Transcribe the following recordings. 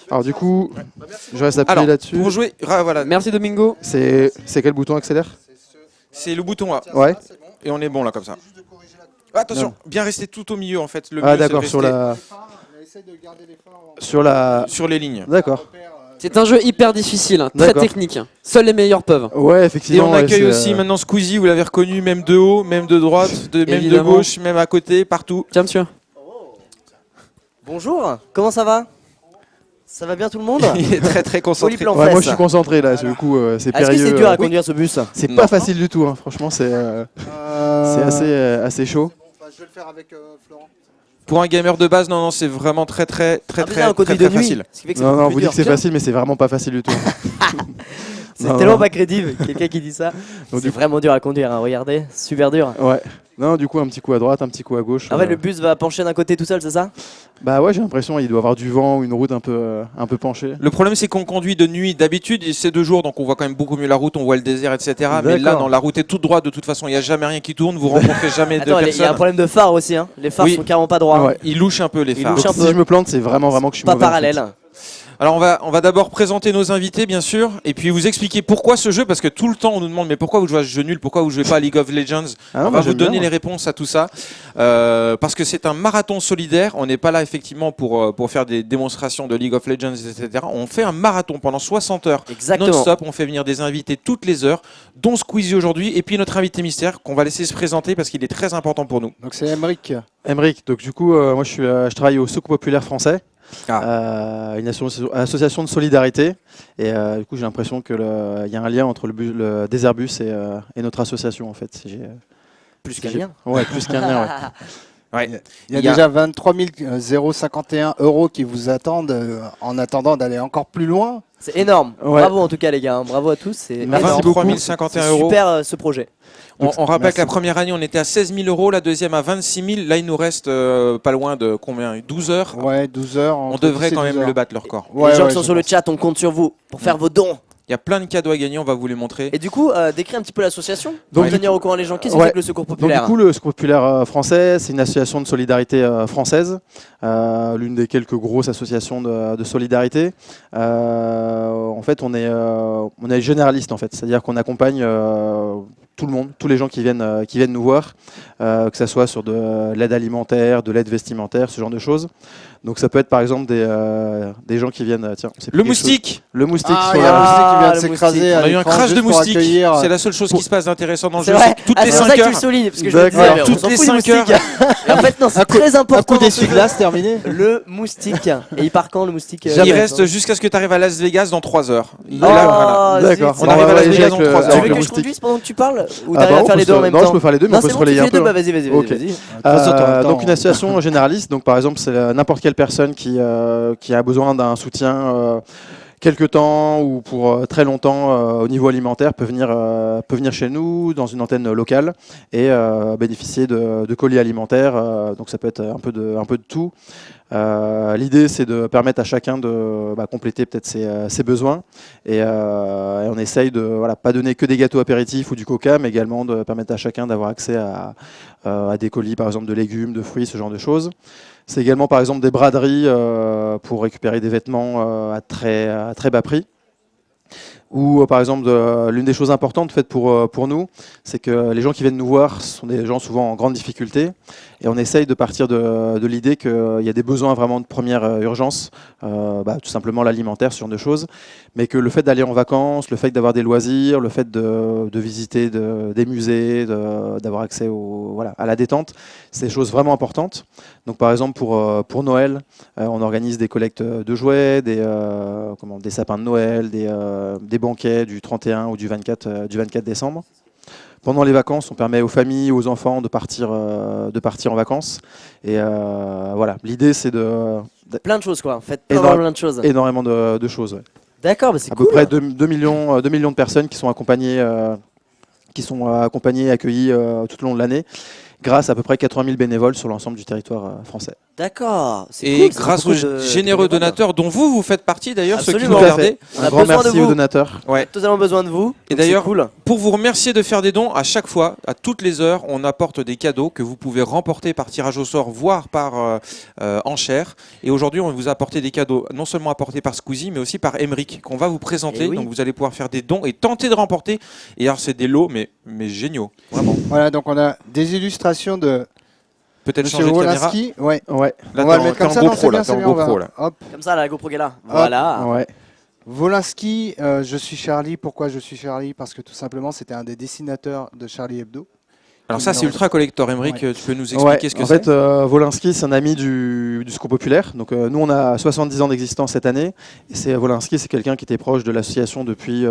Alors du coup, je reste appuyé là-dessus. Pour jouer, voilà. Merci Domingo. C'est quel bouton accélère? C'est le bouton A. Ouais. Et on est bon là comme ça. Attention, bien rester tout au milieu en fait. Le Ah mieux, d'accord, c'est de rester sur les lignes. D'accord. C'est un jeu hyper difficile, très D'accord. technique. Seuls les meilleurs peuvent. Ouais, Et effectivement. on ouais, accueille c'est, aussi maintenant Squeezie, vous l'avez reconnu, même de haut, même de droite, même de Évidemment. gauche, même à côté, partout. Tiens monsieur. Bonjour, comment ça va? Ça va bien tout le monde? Il est très concentré. Polyplan Ouais, moi fesse. je suis concentré là, du coup c'est Est-ce que périlleux. c'est dur à conduire ce bus? C'est Non. pas facile du tout, hein. Franchement c'est assez chaud. Je vais le faire avec Florent. Pour un gamer de base, non, c'est vraiment très On conduit de nuit, facile. ce qui fait que c'est Non, beaucoup non, plus vous dites dur. que c'est Tiens, facile, mais c'est vraiment pas facile du tout. c'est Non, tellement non. pas crédible, quelqu'un qui dit ça. Donc, C'est du vraiment dur à conduire, hein. Regardez, super dur. Ouais. Non, du coup un petit coup à droite, un petit coup à gauche. En fait, le bus va pencher d'un côté tout seul, c'est ça? Bah ouais, j'ai l'impression il doit avoir du vent ou une route un peu penchée. Le problème, c'est qu'on conduit de nuit. D'habitude, c'est de jour, donc on voit quand même beaucoup mieux la route, on voit le désert, etc. Mais là, D'accord. non, la route est toute droite. De toute façon, il n'y a jamais rien qui tourne. Vous rencontrez jamais de Attends, il y a un personnes. problème de phare aussi, hein. Les phares Oui. sont carrément pas droits. Ouais. Il louche un peu les Il phares. louche Donc, un si peu. je me plante, c'est vraiment que je suis Pas mauvais, en fait. parallèle. Alors on va d'abord présenter nos invités bien sûr et puis vous expliquer pourquoi ce jeu parce que tout le temps on nous demande mais pourquoi vous jouez à ce jeu nul, pourquoi vous jouez pas à League of Legends. Ah non, On moi, va vous j'aime bien, donner moi. les réponses à tout ça parce que c'est un marathon solidaire. On n'est pas là effectivement pour faire des démonstrations de League of Legends etc. On fait un marathon pendant 60 heures Exactement. non-stop. On fait venir des invités toutes les heures dont Squeezie aujourd'hui et puis notre invité mystère qu'on va laisser se présenter parce qu'il est très important pour nous. Donc c'est Emeric. Emeric, donc du coup moi je travaille au Secours Populaire Français. Une association de solidarité et du coup j'ai l'impression qu'il y a un lien entre le Déserbus et notre association en fait. Plus qu'un lien. Ouais, plus qu'un lien. Ouais. Ouais. Il y a déjà 23 051 € qui vous attendent en attendant d'aller encore plus loin. C'est énorme. Ouais. Bravo en tout cas les gars, hein. Bravo à tous. C'est Merci énorme. beaucoup. 23 051 C'est euros. super ce projet. On rappelle Merci. que la première année, on était à 16 000 euros, la deuxième à 26 000. Là, il nous reste pas loin de combien 12 heures. Ouais, 12 heures. On entre devrait 10 et quand 12 même heures. le battre, leur record. Ouais, les gens ouais, qui sont je sur le pense. chat, on compte sur vous pour faire vos dons. Il y a plein de cadeaux à gagner, on va vous les montrer. Et du coup, décris un petit peu l'association Donc, pour tenir au courant les gens. Qu'est-ce que ouais. c'est que le Secours Donc Populaire? du coup le Secours Populaire Français c'est une association de solidarité française, l'une des quelques grosses associations de solidarité. En fait on est généraliste en fait, c'est-à-dire qu'on accompagne tout le monde, tous les gens qui viennent nous voir, que ce soit sur de l'aide alimentaire, de l'aide vestimentaire, ce genre de choses. Donc ça peut être par exemple des gens qui viennent... Tiens, c'est Le plus quelque chose. moustique. Le moustique Ah, sur il y a un la... moustique qui vient de le s'écraser. moustique. à On a eu un l'écran crash de juste pour moustique. accueillir, C'est la seule chose qui se passe d'intéressant dans le C'est jeu. vrai. C'est que toutes Ah, les c'est pour 5 ça que tu heures. le soulignes parce que je me D'accord. disais, mais on Toutes s'en les fout du 5 heures. moustique. Et en fait non, c'est très important. un coup dans ce jeu. d'essuie-glace terminé. Le moustique. Et il part quand le moustique? Il reste jusqu'à ce que tu arrives à Las Vegas dans 3 heures. Oh, Là, voilà. D'accord. zut. On arrive à Las voyager Vegas avec en 3 Tu heures. veux avec le que je moustique. conduise pendant que tu parles ou Ah t'arrives bah, à faire les deux en même non, temps? je peux faire les deux, mais on peut se c'est bon, relayer tu un fais les peu. deux, bah vas-y, vas-y, Ok. vas-y. Donc une association généraliste, donc par exemple c'est n'importe quelle personne qui a besoin d'un soutien quelque temps ou pour très longtemps au niveau alimentaire peut venir chez nous dans une antenne locale et bénéficier de colis alimentaires. Donc ça peut être un peu de tout. L'idée c'est de permettre à chacun de compléter peut-être ses besoins et on essaye de pas donner que des gâteaux apéritifs ou du coca, mais également de permettre à chacun d'avoir accès à des colis par exemple de légumes, de fruits, ce genre de choses. C'est également par exemple des braderies pour récupérer des vêtements à très bas prix. Ou par exemple, l'une des choses importantes faites pour nous, c'est que les gens qui viennent nous voir sont des gens souvent en grande difficulté. Et on essaye de partir de l'idée qu'il y a des besoins vraiment de première urgence, tout simplement l'alimentaire, ce genre de choses. Mais que le fait d'aller en vacances, le fait d'avoir des loisirs, le fait de visiter des musées, d'avoir accès à la détente, c'est des choses vraiment importantes. Donc par exemple, pour Noël, on organise des collectes de jouets, des sapins de Noël, des banquets du 31 ou du 24 décembre. Pendant les vacances, on permet aux familles, aux enfants de partir en vacances. Et voilà, l'idée c'est Plein de choses quoi. Faites Énorme. plein de choses. énormément de choses. Ouais. D'accord, bah c'est À cool. peu près 2 millions de personnes qui sont accompagnées et accueillies tout au long de l'année. grâce à peu près 80 000 bénévoles sur l'ensemble du territoire français. D'accord. C'est Et cool, ça grâce fait aux beaucoup de généreux bénévoles. donateurs dont vous faites partie d'ailleurs, ceux qui Absolument. nous Tout à fait. regardez. On Un a grand besoin de merci vous. aux donateurs. Ouais. Totalement besoin de vous. Et donc d'ailleurs, c'est cool. Pour vous remercier de faire des dons, à chaque fois, à toutes les heures, on apporte des cadeaux que vous pouvez remporter par tirage au sort, voire par enchère. Et aujourd'hui, on vous a apporté des cadeaux, non seulement apportés par Squeezie, mais aussi par Emeric, qu'on va vous présenter. Eh oui. Donc vous allez pouvoir faire des dons et tenter de remporter. Et alors, c'est des lots, mais géniaux, vraiment. Voilà, donc on a des illustrations de Peut-être Monsieur changer de caméra. Wolinski. Ouais. Ouais, Là, On va t'es le en- mettre t'es en comme ça, non, GoPro, c'est là, bien, t'es c'est en bien, on va- GoPro, là. Hop. Comme ça, la GoPro qui est là. Voilà. ouais. Wolinski, je suis Charlie. Pourquoi je suis Charlie? Parce que tout simplement, c'était un des dessinateurs de Charlie Hebdo. Alors ça, c'est Non. ultra collector. Emeric, Ouais. tu peux nous expliquer ce que en c'est fait, Wolinski, c'est un ami du Secours Populaire. Donc, nous, on a 70 ans d'existence cette année. Et Wolinski, c'est quelqu'un qui était proche de l'association depuis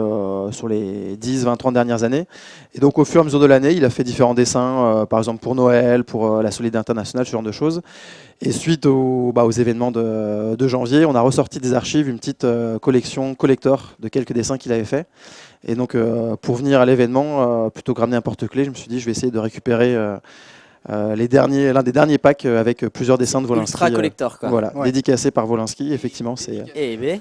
sur les 10, 20, 30 dernières années. Et donc, au fur et à mesure de l'année, il a fait différents dessins, par exemple pour Noël, pour la Solidarité internationale, ce genre de choses. Et suite aux événements de janvier, on a ressorti des archives, une petite collection collector de quelques dessins qu'il avait fait. Et donc, pour venir à l'événement, plutôt que ramener un porte-clés, je me suis dit, je vais essayer de récupérer l'un des derniers packs avec plusieurs dessins de Wolinski. Ultra collector, quoi. Voilà, Ouais. dédicacé par Wolinski. Effectivement, c'est Eh ben,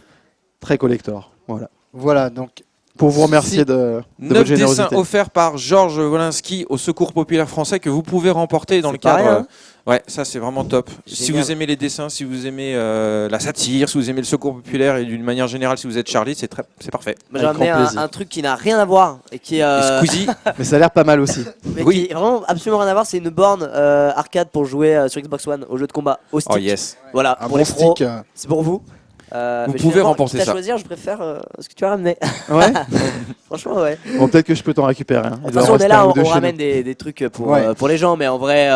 très collector. Voilà. Voilà, donc Pour vous remercier Si. de 9 votre dessins générosité. offerts par Georges Wolinski au Secours Populaire Français que vous pouvez remporter dans C'est le cadre. pas rien. Ouais, ça c'est vraiment top. Si Génial. vous aimez les dessins, si vous aimez la satire, si vous aimez le Secours Populaire et d'une manière générale, si vous êtes Charlie, c'est parfait. moi, j'ai Avec ramené grand plaisir. un truc qui n'a rien à voir et qui est, Et Squeezie, Mais ça a l'air pas mal aussi. mais Oui. qui est vraiment absolument rien à voir. C'est une borne arcade pour jouer sur Xbox One au jeu de combat au stick. oh yes. Voilà, un pour bon les pros, stick. c'est pour vous. Vous Mais pouvez finalement, remporter quitte à ça. choisir, je préfère ce que tu as ramené. Ouais. Franchement, ouais. Bon, peut-être que je peux t'en récupérer. Hein. De Il toute doit façon, en on est rester un là, ou on deux chez ramène nous. des trucs Ouais. pour les gens, mais en vrai,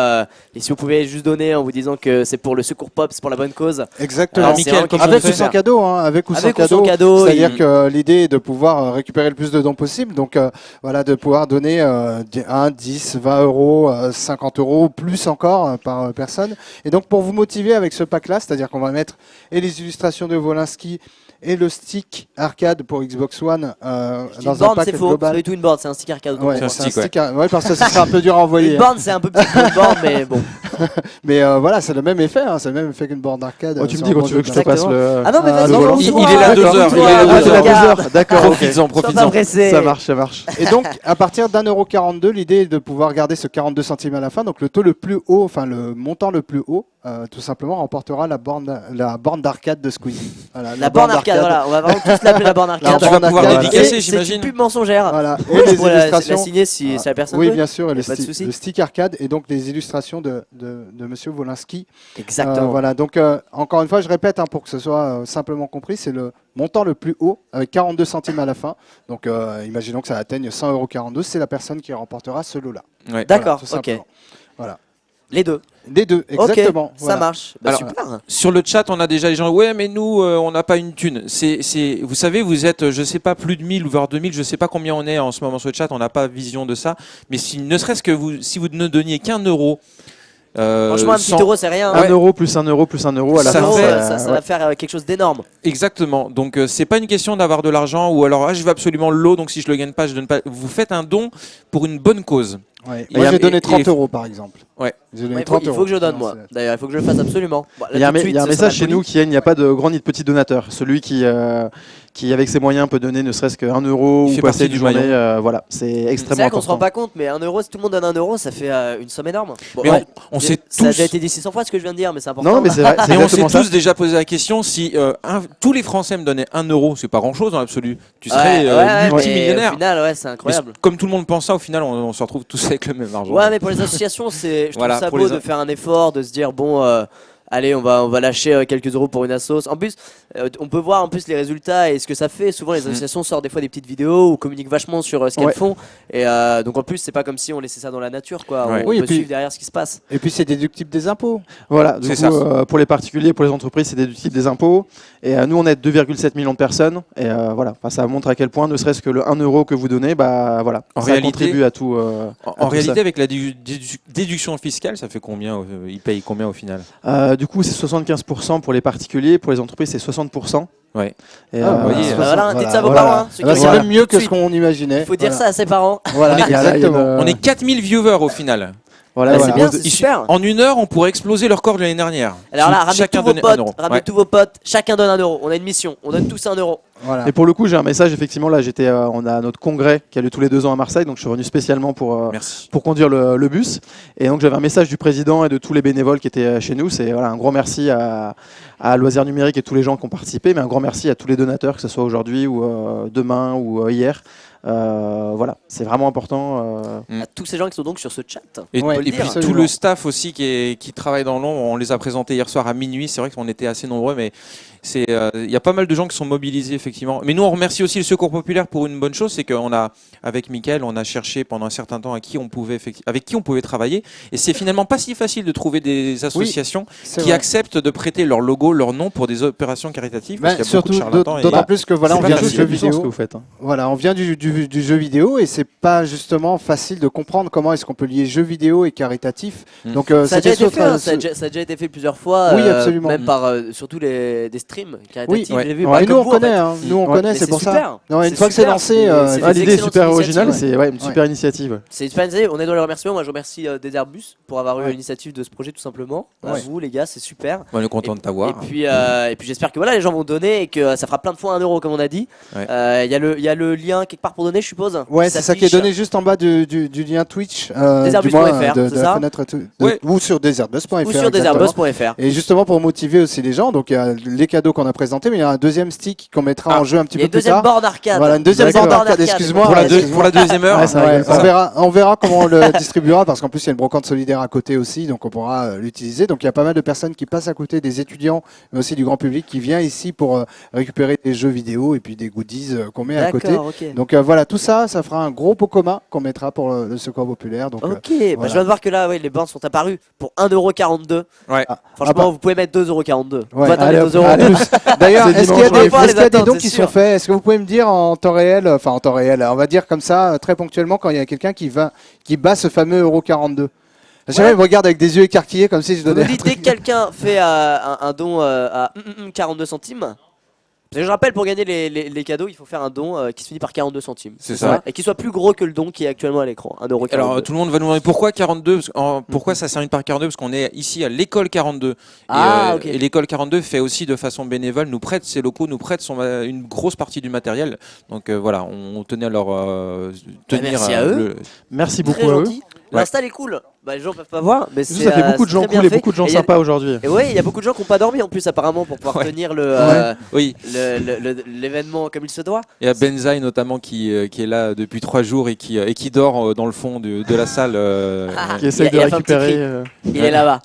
et si vous pouvez juste donner en vous disant que c'est pour le secours pop, c'est pour la bonne cause. Exactement. Alors, c'est Mickaël, vraiment quelque comment Avec chose ou de sans faire. cadeau, hein, avec ou sans Avec ou sans cadeau. cadeau, C'est-à-dire il- que l'idée est de pouvoir récupérer le plus de dons possible. Donc voilà, de pouvoir donner 1, 10, 20 euros, 50 euros, plus encore par personne. Et donc pour vous motiver avec ce pack-là, c'est-à-dire qu'on va mettre et les illustrations de Wolinski et le stick arcade pour Xbox One Une dans un borne, pack c'est faux. C'est global. pas du tout une borne, c'est un stick arcade. Ouais, C'est un c'est un stick, stick, ouais, parce que ça sera un peu dur à envoyer. Une borne, c'est un peu petit pour une borne, mais bon. Mais voilà, c'est le même effet, hein, c'est le même effet qu'une borne d'arcade. Oh, tu me sur dis un quand bon tu veux que jeu je te de- passe Exactement. le. Ah non, mais vas-y, le volant. il est là à 2 heures, il est là à Ah, 2 c'est heures. la 2 heures. D'accord. ok. Profites-en, Sois pas profites-en. pressé. Ça marche, ça marche. Et donc, à partir d'1,42€, l'idée est de pouvoir garder ce 42 centimes à la fin. Donc, le taux le plus haut, enfin, le montant le plus haut, tout simplement, remportera la borne d'arcade de Squeezie. Voilà, La borne arcade, voilà, on va vraiment tous l'appeler la borne arcade. La Tu vas borne pouvoir arcade. dédicacer, C'est une j'imagine. pub mensongère. Voilà. Oui, Et je les pourrais la illustrations. signer si la personne Oui, veut. bien sûr. Et Y a pas de souci. le stick arcade et donc les illustrations de Monsieur Wolinski. Exactement. Voilà. Donc, encore une fois, je répète, hein, pour que ce soit simplement compris, c'est le montant le plus haut avec 42 centimes à la fin. Donc, imaginons que ça atteigne 100,42€. C'est la personne qui remportera ce lot-là. Ouais. D'accord, Voilà, tout ok. simplement. Voilà. Les deux. Des deux, exactement. Ok, Voilà. ça marche. Bah, Alors, super. Sur le chat, on a déjà les gens. Ouais, mais nous, on n'a pas une thune. Vous savez, vous êtes, je sais pas, plus de 1000 ou voire 2000. Je sais pas combien on est en ce moment sur le chat. On n'a pas vision de ça. Mais ne serait-ce que si vous ne donniez qu'un euro. Franchement, un petit sans- euro, c'est rien. 1 euro plus 1 euro plus 1 euro à la Ça fin. Un euro, fait- ça va faire quelque chose d'énorme. Exactement. Donc c'est pas une question d'avoir de l'argent ou alors je veux absolument le lot. Donc si je le gagne pas, je donne pas. Vous faites un don pour une bonne cause. Ouais. Et Moi, j'ai et- donné et 30 les- euros, par exemple. Ouais. J'ai donné Ouais, il 30 faut que je donne, Non, moi. c'est- D'ailleurs, il faut que je le fasse absolument. Bon, là, Il y a un, tout de suite, il y a un ce message sera chez poli. nous qui est il n'y a pas de grand ni de petit donateur. Celui qui, avec ses moyens, peut donner ne serait-ce qu'un euro Il ou fait passer partie une du journée. maillon. Voilà, c'est C'est extrêmement vrai qu'on se rend important. pas compte, mais 1 euro, si tout le monde donne 1 euro, ça fait une somme énorme. Bon, Mais ouais, on sait ça a tous. déjà été dit 600 fois ce que je viens de dire, mais c'est important. Non, mais c'est vrai, c'est Et on s'est exactement ça. tous déjà posé la question si tous les Français me donnaient 1 euro, c'est pas grand chose dans l'absolu. Tu Ouais, serais ouais, mais multimillionnaire. Au final, ouais, c'est Mais incroyable. comme tout le monde pense ça, au final, on se retrouve tous avec le même argent. Ouais, mais pour les associations, je trouve Voilà, ça pour beau les de faire un effort, de se dire bon, allez, on va lâcher quelques euros pour une assos. En plus, on peut voir en plus les résultats et ce que ça fait. Souvent, les associations sortent des fois des petites vidéos ou communiquent vachement sur ce qu'elles Ouais. font. Et donc en plus, c'est pas comme si on laissait ça dans la nature, quoi. Ouais. On Oui, et peut puis- suivre derrière ce qui se passe. Et puis, c'est déductible des impôts. Voilà, du C'est coup, ça. pour les particuliers, pour les entreprises, c'est déductible des impôts. Et nous, on est 2,7 millions de personnes. Et voilà, enfin, ça montre à quel point, ne serait-ce que le 1 euro que vous donnez, bah, voilà, En ça réalité- contribue à tout. En réalité, avec la déduction fiscale, ça fait combien Ils payent combien au final Du coup, c'est 75% pour les particuliers. Pour les entreprises, c'est 60%. Ouais. Et, Ah, vous voyez, Bah voilà, dites ça à vos voilà. parents. hein, ceux Là, qui c'est regardent. même mieux Tout de que ce suite. qu'on imaginait. Il faut dire Voilà. ça à ses parents. Voilà, Il y a là, il y a exactement. une- On est 4000 viewers au final. Voilà, Ouais, voilà. c'est bien, Ils- c'est super. En 1 heure, on pourrait exploser le record de l'année dernière. Alors là, Si ramenez chacun tous vos donnait 1 euro. potes, ramenez Ouais. tous vos potes, chacun donne 1 euro. On a une mission, on donne tous 1 euro. Voilà. Et pour le coup, j'ai un message. Effectivement, là, on a notre congrès qui a lieu tous les 2 ans à Marseille, donc je suis venu spécialement Merci. pour conduire le bus. Et donc, j'avais un message du président et de tous les bénévoles qui étaient chez nous. C'est voilà, un gros merci à Loisirs Numériques et tous les gens qui ont participé, mais un grand merci à tous les donateurs, que ce soit aujourd'hui ou demain ou hier. Voilà, c'est vraiment important. À tous ces gens qui sont donc sur ce chat. Et, Ouais, et puis absolument. tout le staff aussi qui travaille dans l'ombre, on les a présentés hier soir à minuit. C'est vrai qu'on était assez nombreux, mais il y a pas mal de gens qui sont mobilisés effectivement. Mais nous, on remercie aussi le Secours Populaire pour une bonne chose, c'est qu'on a, avec Mickaël, on a cherché pendant un certain temps avec qui on pouvait travailler. Et c'est finalement pas si facile de trouver des associations C'est qui vrai. acceptent de prêter leur logo, leur nom pour des opérations caritatives. Parce Ben, qu'il y a beaucoup de surtout, charlatans. d'autant Et... plus que voilà, c'est on pas vient du facile. jeu C'est puissant ce que vidéo. vous faites. Hein. Voilà, on vient du jeu vidéo et c'est pas justement facile de comprendre comment est-ce qu'on peut lier jeu vidéo et caritatif. Mm. Donc Ça a déjà c'était été fait, hein, ça a déjà été fait plusieurs fois. Oui, absolument. Même par surtout des streams caritatifs. Oui, j'ai vu. Ouais, Pas nous comme on vous, connaît, en fait. hein. Nous on Ouais. connaît, Mais c'est pour ça. super. Non, une C'est fois que c'est super. lancé, C'est- c'est- c'est Ah, des l'idée est excellentes super initiatives, originale, ouais. c'est une Ouais. super initiative. C'est super initiative. On est dans les remerciements. Moi, je remercie Desertbus pour avoir eu Ouais. l'initiative de ce projet, tout simplement. À Ouais. vous, les gars, c'est super. On est content de t'avoir. Et puis j'espère que voilà, les gens vont donner et que ça fera plein de fois 1 euro, comme on a dit. Ouais. Il y a le lien quelque part pour donner, je suppose. Ouais, c'est ça qui est s'affiche. donné juste en bas du lien Twitch, Desertbus.fr, du moins de c'est la ça fenêtre Ouais. ou sur desertbus.fr. Ou sur exactement. desertbus.fr. Et justement pour motiver aussi les gens, donc il y a les cadeaux qu'on a présentés, mais il y a un deuxième stick qu'on mettra en jeu un petit Il y a peu une plus deuxième tard. borne arcade. Voilà, une deuxième D'accord. borne arcade, excuse-moi. Pour la, excuse-moi. pour la deuxième heure. Ouais, ça Ouais, rigole, ça. on verra comment on le distribuera parce qu'en plus il y a une brocante solidaire à côté aussi, donc on pourra l'utiliser. Donc il y a pas mal de personnes qui passent à côté, des étudiants, mais aussi du grand public qui vient ici pour récupérer des jeux vidéo et puis des goodies qu'on met à côté. D'accord, ok. Donc voilà, tout ça, ça fera un gros pot commun qu'on mettra pour le Secours Populaire. Donc, Ok, bah, voilà. je viens de voir que là, ouais, les bornes sont apparues pour 1,42 €. Ouais. Franchement, Ah bah. vous pouvez mettre 2,42 €. Ouais, Vous attendez allez, 2 euros. allez, d'ailleurs, C'est est-ce qu'il y a dimanche, des, on va pas est-ce les qu'il y a des attendre, dons c'est qui sûr. sont faits? Est-ce que vous pouvez me dire en temps réel, enfin en temps réel, on va dire comme ça, très ponctuellement, quand il y a quelqu'un qui bat ce fameux euro 42? Jamais il me regarde avec des yeux écarquillés comme si je Vous nous donnais. dites dès que quelqu'un fait un don à 42 centimes. Parce que je rappelle, pour gagner les cadeaux, il faut faire un don qui se finit par 42 centimes. C'est ça. Et qui soit plus gros que le don qui est actuellement à l'écran. 1,42 €. Alors tout le monde va nous demander pourquoi 42 pourquoi ça s'arrête par 42 parce qu'on est ici à l'école 42 Ah, ok. et l'école 42 fait aussi de façon bénévole, nous prête ses locaux, nous prête une grosse partie du matériel. Donc voilà, on tenait à leur tenir merci à eux. Merci Très beaucoup à eux. gentil. L'install est cool. Bah, les gens peuvent pas voir, mais Ça fait beaucoup de gens c'est très cool et bien beaucoup de gens fait. Et il y a- sympas aujourd'hui. Et ouais, il y a beaucoup de gens qui n'ont pas dormi en plus apparemment pour pouvoir Ouais. tenir Oui, l'événement comme il se doit. il y a Benzaï notamment qui est là depuis 3 jours et qui dort dans le fond de la salle. Qui essaye de il a fait un petit récupérer. cri. Il est là-bas.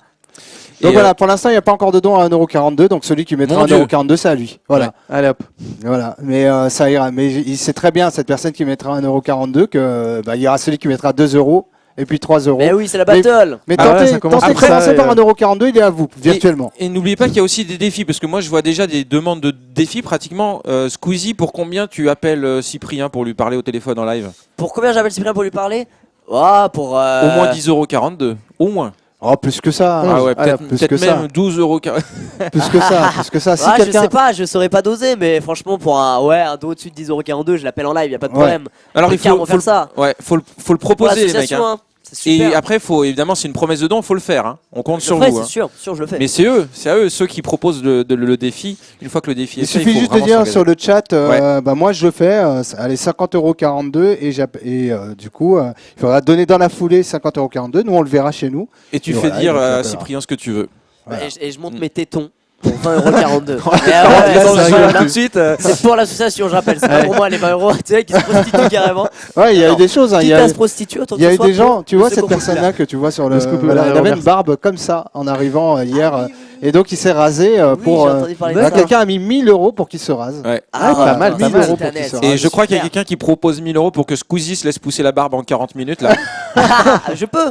Donc Et, voilà, pour l'instant, il n'y a pas encore de don à 1,42 €, donc celui qui mettra Mon Dieu. 1,42 €, c'est à lui. Voilà. Allez hop. Voilà, mais ça ira. Mais il sait très bien, cette personne qui mettra 1,42 €, que il y aura celui qui mettra 2 € et puis 3 €. Mais oui, c'est la battle. Mais Ah ouais, tentez, ça commence tentez de comme ça, commencer et, par 1,42 €, il est à vous, virtuellement. Et n'oubliez pas qu'il y a aussi des défis, parce que moi je vois déjà des demandes de défis pratiquement. Squeezie, pour combien tu appelles Cyprien pour lui parler au téléphone en live? Pour combien j'appelle Cyprien pour lui parler? Pour Au moins 10,42 €, au moins. Oh, plus que ça. Ah ouais, Allez, peut-être plus que peut-être ça. même 12,40 €. Plus que ça, plus que ça. Si Ah, je quelqu'un. sais pas, je saurais pas doser, mais franchement, pour un dos au-dessus de 10,42 €, je l'appelle en live, y a pas de Ouais. problème. Alors il Quelqu'un faut va faire ça. ouais, faut le Pour proposer les mecs. l'association, Hein. hein. C'est super. Et après, faut évidemment, c'est une promesse de don, faut le faire. Hein. On compte Je sur le ferai, vous. c'est Hein. sûr, je le fais. Mais c'est à eux ceux qui proposent le défi. Une fois que le défi est Il fait, suffit faut juste de vraiment dire s'engager. sur le chat, moi je le fais, allez 50,42 € et du coup il faudra donner dans la foulée 50,42 €, nous on le verra chez nous. Et tu Et fais voilà, dire donc, à voilà. Cyprien ce que tu veux. Voilà. Et je monte mes tétons pour 20,42 €. Et Là, ouais, ça c'est- rigole tout de suite. c'est pour l'association, je rappelle. C'est pas pour moi les 20 €. Tu sais, qui se prostituent carrément. Ouais, il y a eu Alors, des choses, hein, il Quitte y a à se prostituer, autant il y a que eu ce soit des gens, pour tu vois le cette Secours personne-là que tu vois sur le, Est-ce que vous pouvez voilà, la il avait une remercier barbe comme ça en arrivant hier et donc il s'est rasé Oui, pour. j'ai entendu parler de ça. Quelqu'un a mis 1000 € pour qu'il se rase. Ouais. Ah, pas mal, pas 1000 mal. € pour qu'il se rase. Et je crois qu'il y a super. quelqu'un qui propose 1000 € pour que Squeezie se laisse pousser la barbe en 40 minutes. Là. Ah,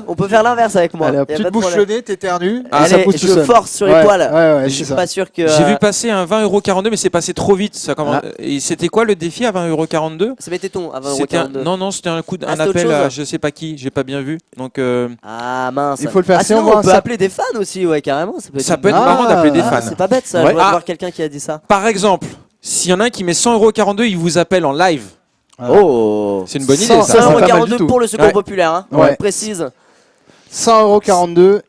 on peut faire l'inverse avec moi. Allez, hop, Y a Tu pas te de bouches problème. le nez, t'éternues, Ah, et ça Allez, pousse tout je seul. force sur les Ouais, poils. ouais, Je c'est suis ça. pas sûr que. J'ai vu passer un 20,42 €, mais c'est passé trop vite. Ça commence... Ah. Et c'était quoi le défi à 20,42 €? C'est mes tétons à C'était un... 20,42 €. Non, c'était un coup Ah, un c'était autre appel à chose. je sais pas qui, j'ai pas bien vu. Donc Ah mince. Il faut le faire, Ah, sinon, sinon, moi, on peut ça- appeler des fans aussi, ouais, carrément. ça peut être Ah, marrant d'appeler des ah, fans. C'est pas bête ça. Ouais. Je dois Ah. voir quelqu'un qui a dit ça. Par exemple, s'il y en a un qui met 100,42 €, il vous appelle en live. Voilà. Oh. C'est une bonne idée Sans- ça. c'est pas mal du 1,42 € tout. pour le Secours Ouais. populaire. Hein. Ouais. Précise. 100,42 €,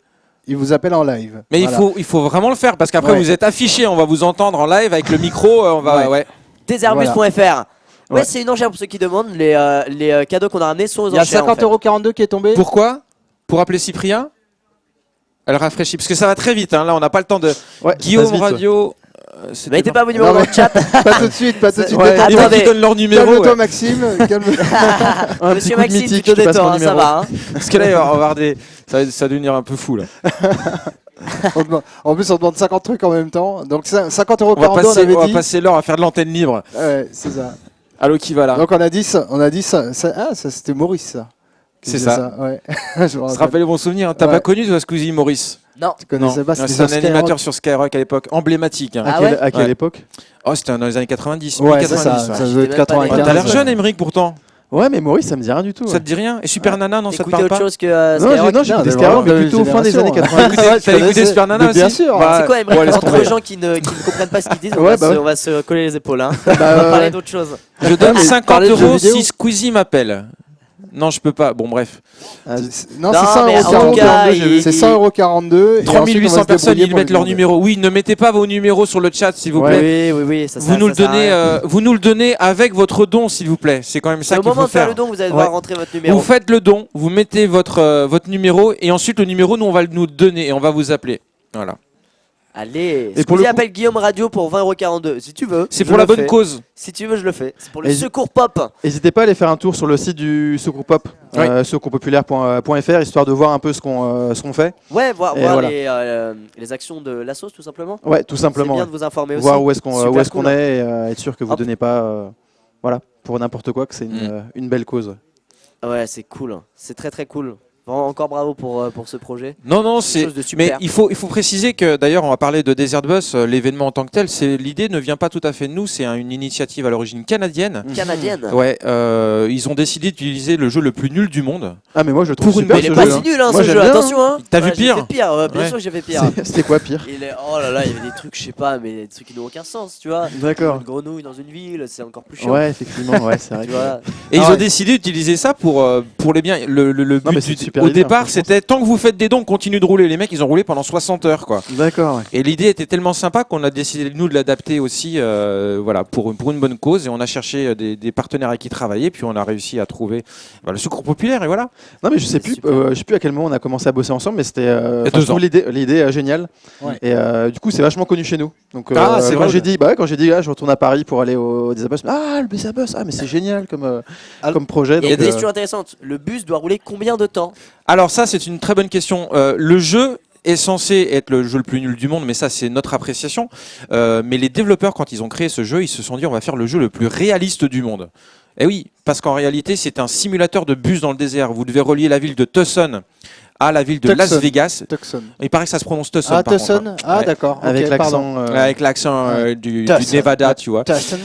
il vous appelle en live. Mais Voilà. il faut vraiment le faire parce qu'après Ouais. vous êtes affiché, on va vous entendre en live avec le micro. On va, ouais. Desairbus.fr. Ouais, Ouais. c'est une enchère pour ceux qui demandent. Les cadeaux qu'on a ramenés sont aux Il y a enchères. en fait. 50,42 € qui est tombé. Pourquoi? Pour appeler Cyprien? Elle rafraîchit parce que ça va très vite. Hein. Là, on n'a pas le temps de. Ouais, Guillaume passe vite, ouais. Radio. c'était Mettez bon. pas vos numéros Non, dans mais- le chat. Pas tout de suite, pas tout de suite. Ouais. Il faut Attendez. qu'ils donnent leur numéro. Calme-toi ouais. Maxime, calme. Un petit Monsieur coup de Maxime, mythique, tu te je passe mon détends, ça numéro. va. Hein. Parce que là, il va y avoir des. Ça va devenir un peu fou là. En plus, on demande 50 trucs en même temps. Donc 50,42 On va €, on passer, avait on va dit. passer l'heure à faire de l'antenne libre. Ouais, c'est ça. Allô, qui va là? Donc on a dit ça. Ah, ça c'était Maurice, ça. qui C'est disait ça. Ouais. Je me Tu te rappelle. rappelles mon souvenir? T'as Ouais. pas connu toi Squeezie Maurice? Non. Tu connaissais pas, Non, c'était c'est un sur Skyrock. animateur sur Skyrock à l'époque, emblématique. Hein. Ah À quelle ouais. époque? Oh, c'était dans les années 90. Ouais, 90, c'est ça. ouais. Ça doit J'étais être même pas né. 95. T'as l'air jeune, Émeric, pourtant. Ouais, mais Maurice, ça me dit rien du tout. Ça te dit rien? Et Super Nana, non, ça te Écoutez parle autre pas? chose que Non, Skyrock. non, j'ai Non, écouté mais Skyrock, mais vraiment, plutôt fin des années génération. 90. T'as écouté connaissais- Super Nana mais bien aussi? sûr. Bah, C'est quoi, Emery? ouais, laisse Entre tomber. gens qui ne comprennent pas ce qu'ils disent, Ouais, bah ouais. on va se coller les épaules. Hein. Bah, On va ouais. parler d'autre chose. Je donne mais 50 parler de jeux € vidéo. si Squeezie m'appelle. Non, je peux pas. Bon, bref. Ah, Non, Non, c'est mais en tout 100,42 cas, €. il- C'est 100,42 €. 3800 personnes, ils mettent leur numéro. Oui, ne mettez pas vos numéros sur le chat, s'il vous plaît. Oui, ça Vous nous le donnez, vous nous le donnez avec votre don, s'il vous plaît. C'est quand même ça C'est au qu'il moment faut de faire faire. le don, vous allez devoir Ouais. rentrer votre numéro. Vous faites le don, vous mettez votre numéro et ensuite le numéro, nous on va nous donner et on va vous appeler. Voilà. Allez, Et pour Squeezie le coup- appelle Guillaume Radio pour 20,42 €. Si tu veux. C'est je pour la le bonne fais. cause. Si tu veux, je le fais. C'est pour le Et- secours pop. N'hésitez pas à aller faire un tour sur le site du Secours Pop, Oui. secourspopulaire.fr, histoire de voir un peu ce qu'on fait. Ouais, voir Et voilà. les actions de la sauce, tout simplement. Ouais, tout C'est simplement. bien ouais. de vous informer aussi. Voir où est-ce qu'on Super est cool. et être sûr que vous Hop. donnez pas voilà, pour n'importe quoi, que c'est une belle cause. Ouais, c'est cool. C'est très très cool. Vraiment, encore bravo pour ce projet. Non, non, Quelque c'est. chose de Mais super. il faut préciser que d'ailleurs, on va parler de Desert Bus, l'événement en tant que tel. L'idée ne vient pas tout à fait de nous, c'est une initiative à l'origine canadienne. Canadienne. Ouais, ils ont décidé d'utiliser le jeu le plus nul du monde. Ah mais moi je le trouve Pour une super Mais il est ce pas jeu, si hein. nul hein, Moi, ce j'aime jeu, bien, attention hein. T'as vu Ouais, pire j'ai fait pire, bien Ouais. sûr que j'ai fait pire. C'était quoi pire? Oh là là, il y avait des trucs, je sais pas, mais des trucs qui n'ont aucun sens, tu vois. D'accord. Une grenouille dans une ville, c'est encore plus chiant. Ouais, effectivement, ouais, c'est vrai. Tu vois. Et ils Ah ont ouais. décidé d'utiliser ça pour les biens. Le Non, mais but c'est une super au idée, hein, départ, franchement. c'était tant que vous faites des dons, continuez de rouler. Les mecs, ils ont roulé pendant 60 heures, quoi. D'accord. Ouais. Et l'idée était tellement sympa qu'on a décidé nous de l'adapter aussi, voilà, pour une bonne cause. Et on a cherché des partenaires avec qui travailler, puis on a réussi à trouver le secours populaire. Et voilà. Non mais je sais C'est plus, super. je sais plus à quel moment on a commencé à bosser ensemble, mais c'était. y a Je 2 trouve ans. l'idée géniale. Ouais. Et du coup, c'est vachement connu chez nous. Donc Ah, c'est quand vrai. j'ai dit, quand j'ai dit, je retourne à Paris pour aller au Desert Bus, le Desert Bus, mais c'est génial comme projet. Il y a une donc, question intéressante. Le bus doit rouler combien de temps? Alors ça, c'est une très bonne question. Le jeu est censé être le jeu le plus nul du monde, mais ça c'est notre appréciation. Mais les développeurs, quand ils ont créé ce jeu, ils se sont dit on va faire le jeu le plus réaliste du monde. Et oui, parce qu'en réalité c'est un simulateur de bus dans le désert. Vous devez relier la ville de Tucson à la ville de Las Tucson. Vegas. Tucson. Il paraît que ça se prononce Tucson. Ah, par contre, Tucson. hein. Ah, Ouais. d'accord. ok, avec pardon. l'accent. Avec l'accent du Tucson. Nevada, tu vois. Tucson.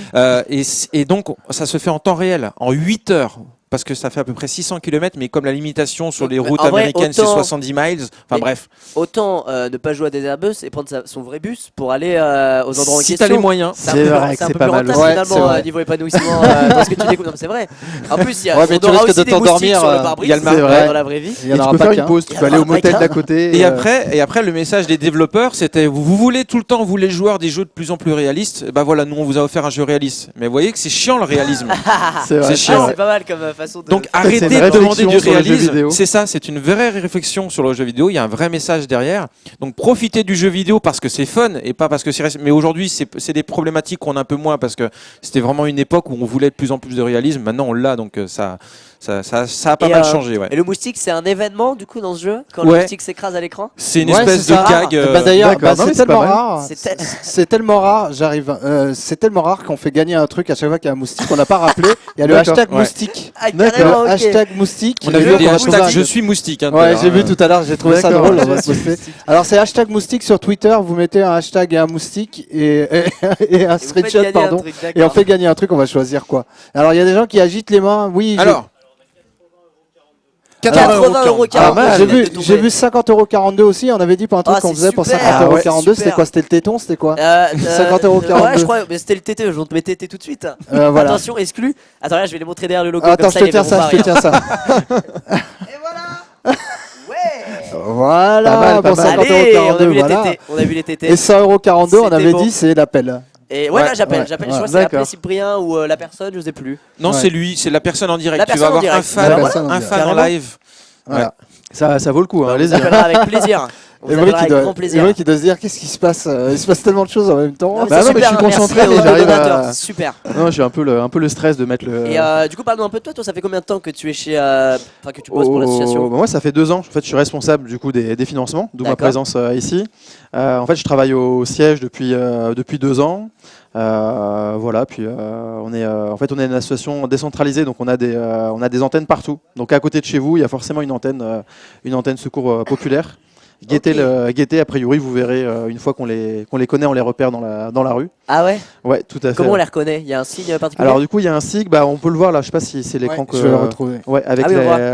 Et donc, ça se fait en temps réel, en 8 heures. Parce que ça fait à peu près 600 km, mais comme la limitation sur les routes En vrai, américaines, c'est autant- 70 miles. Enfin Mais- bref, Autant ne pas jouer à des Airbus et prendre son vrai bus pour aller aux endroits en si question. t'as les moyens. C'est un C'est peu- vrai que c'est un c'est peu pas plus mal. rentable Ouais, finalement c'est vrai. niveau épanouissement dans ce que tu découvres. Non, c'est vrai. En plus, Ouais, mais on tu aura risques aussi de des moustiques t'endormir, sur le il pare-brise. y a le C'est vrai. dans la vraie vie. Il y Et en tu aura peux pas faire qu'un. une pause, tu Il y peux en aller au aura pas motel qu'un. d'à côté. Et après, le message des développeurs, c'était vous voulez tout le temps, vous les joueurs, des jeux de plus en plus réalistes. Bah voilà, nous on vous a offert un jeu réaliste. Mais vous voyez que c'est chiant le réalisme. c'est vrai. C'est chiant. Ah, c'est pas mal comme façon de. Donc c'est arrêtez une de demander réflexion du sur le jeu réalisme. vidéo. C'est ça, c'est une vraie réflexion sur le jeu vidéo. Il y a un vrai message derrière. Donc profitez du jeu vidéo parce que c'est fun et pas parce que c'est réaliste. Mais aujourd'hui, c'est des problématiques qu'on a un peu moins parce que c'était vraiment une époque où on voulait de plus en plus de réalisme. Maintenant, on l'a, donc ça a pas Et, mal changé. Ouais. Et le moustique, c'est un événement du coup dans ce jeu quand Ouais. le moustique s'écrase à l'écran. C'est une Ouais, espèce c'est de ça. gag. Bah, d'ailleurs, D'accord, non, mais c'est c'est pas tellement mal. rare. C'est C'est tellement rare, c'est tellement rare qu'on fait gagner un truc à chaque fois qu'il y a un moustique. On n'a pas rappelé. Il y a le D'accord, hashtag ouais. moustique. Ah, D'accord. carrément, ok. Hashtag moustique. On a J'ai vu vu des qu'on va hashtags trouver un- je suis moustique. hein, tout à Ouais, l'heure, j'ai vu tout à l'heure, j'ai trouvé ça D'accord. drôle. On va se poster. Alors c'est hashtag moustique sur Twitter, vous mettez un hashtag et un moustique et un Et vous faites screenshot, gagner un pardon. truc, Et on d'accord. fait gagner un truc, on va choisir quoi. Alors il y a des gens qui agitent les mains, oui. Alors, 80 euros. Ah, mal. j'ai vu 50,42 € aussi, on avait dit pour un truc Ah, qu'on c'est faisait pour super. 50,42 €, Ah ouais, c'était super. quoi? C'était le téton, c'était quoi? 50,42 50,42 €. Ouais, je crois, mais c'était le TT, je te mets TT tout de suite. Voilà. Attention, exclu. Attends, là, je vais les montrer derrière le logo. Attends, comme je ça, te ils tiens verront ça, pas je te rien. tiens ça. Et voilà. Ouais. Voilà, Pas mal, pas pour mal. 50 Allez, on a 42, vu les voilà. tétés. On a vu les tétés. Et 100,42 €, on C'était avait beau. dit, c'est l'appel. Et ouais, là Ouais, j'appelle. ouais, Je ouais. crois que c'est appelé D'accord. Cyprien ou la personne, je sais plus. Non, Ouais. c'est lui, c'est la personne en direct. La Tu vas personne en avoir un direct. fan, La personne en un direct. fan en Carrément. live. Voilà. Ça vaut le coup, hein, On vous allez-y. appellera avec plaisir. On vous Et Brick, appellera avec grand et plaisir. Brick, il doit se dire qu'est-ce qui se passe. Il se passe tellement de choses en même temps. Non, mais Bah c'est non, mais super, je suis merci concentré, aux mais j'arrive à- donateurs, c'est super. Non, j'ai un peu le stress de mettre le. Et du coup, parle-nous un peu de toi. Toi, ça fait combien de temps que tu es chez, enfin que tu bosses pour l'association? Moi, ça fait 2 ans. En fait, je suis responsable du coup des financements, d'où ma D'accord. présence ici. En fait, je travaille au siège depuis 2 ans. Voilà. Puis on est une association décentralisée, donc on a des antennes partout. Donc à côté de chez vous, il y a forcément une antenne secours populaire. Guettez, a priori, vous verrez une fois qu'on les connaît, on les repère dans la rue. Ah ouais? Ouais, tout à fait. Comment on les reconnaît? Il y a un signe particulier? Alors du coup, il y a un SIG. On peut le voir là. Je sais pas si c'est l'écran Ouais, que. je vais le retrouver. Ouais, avec Ah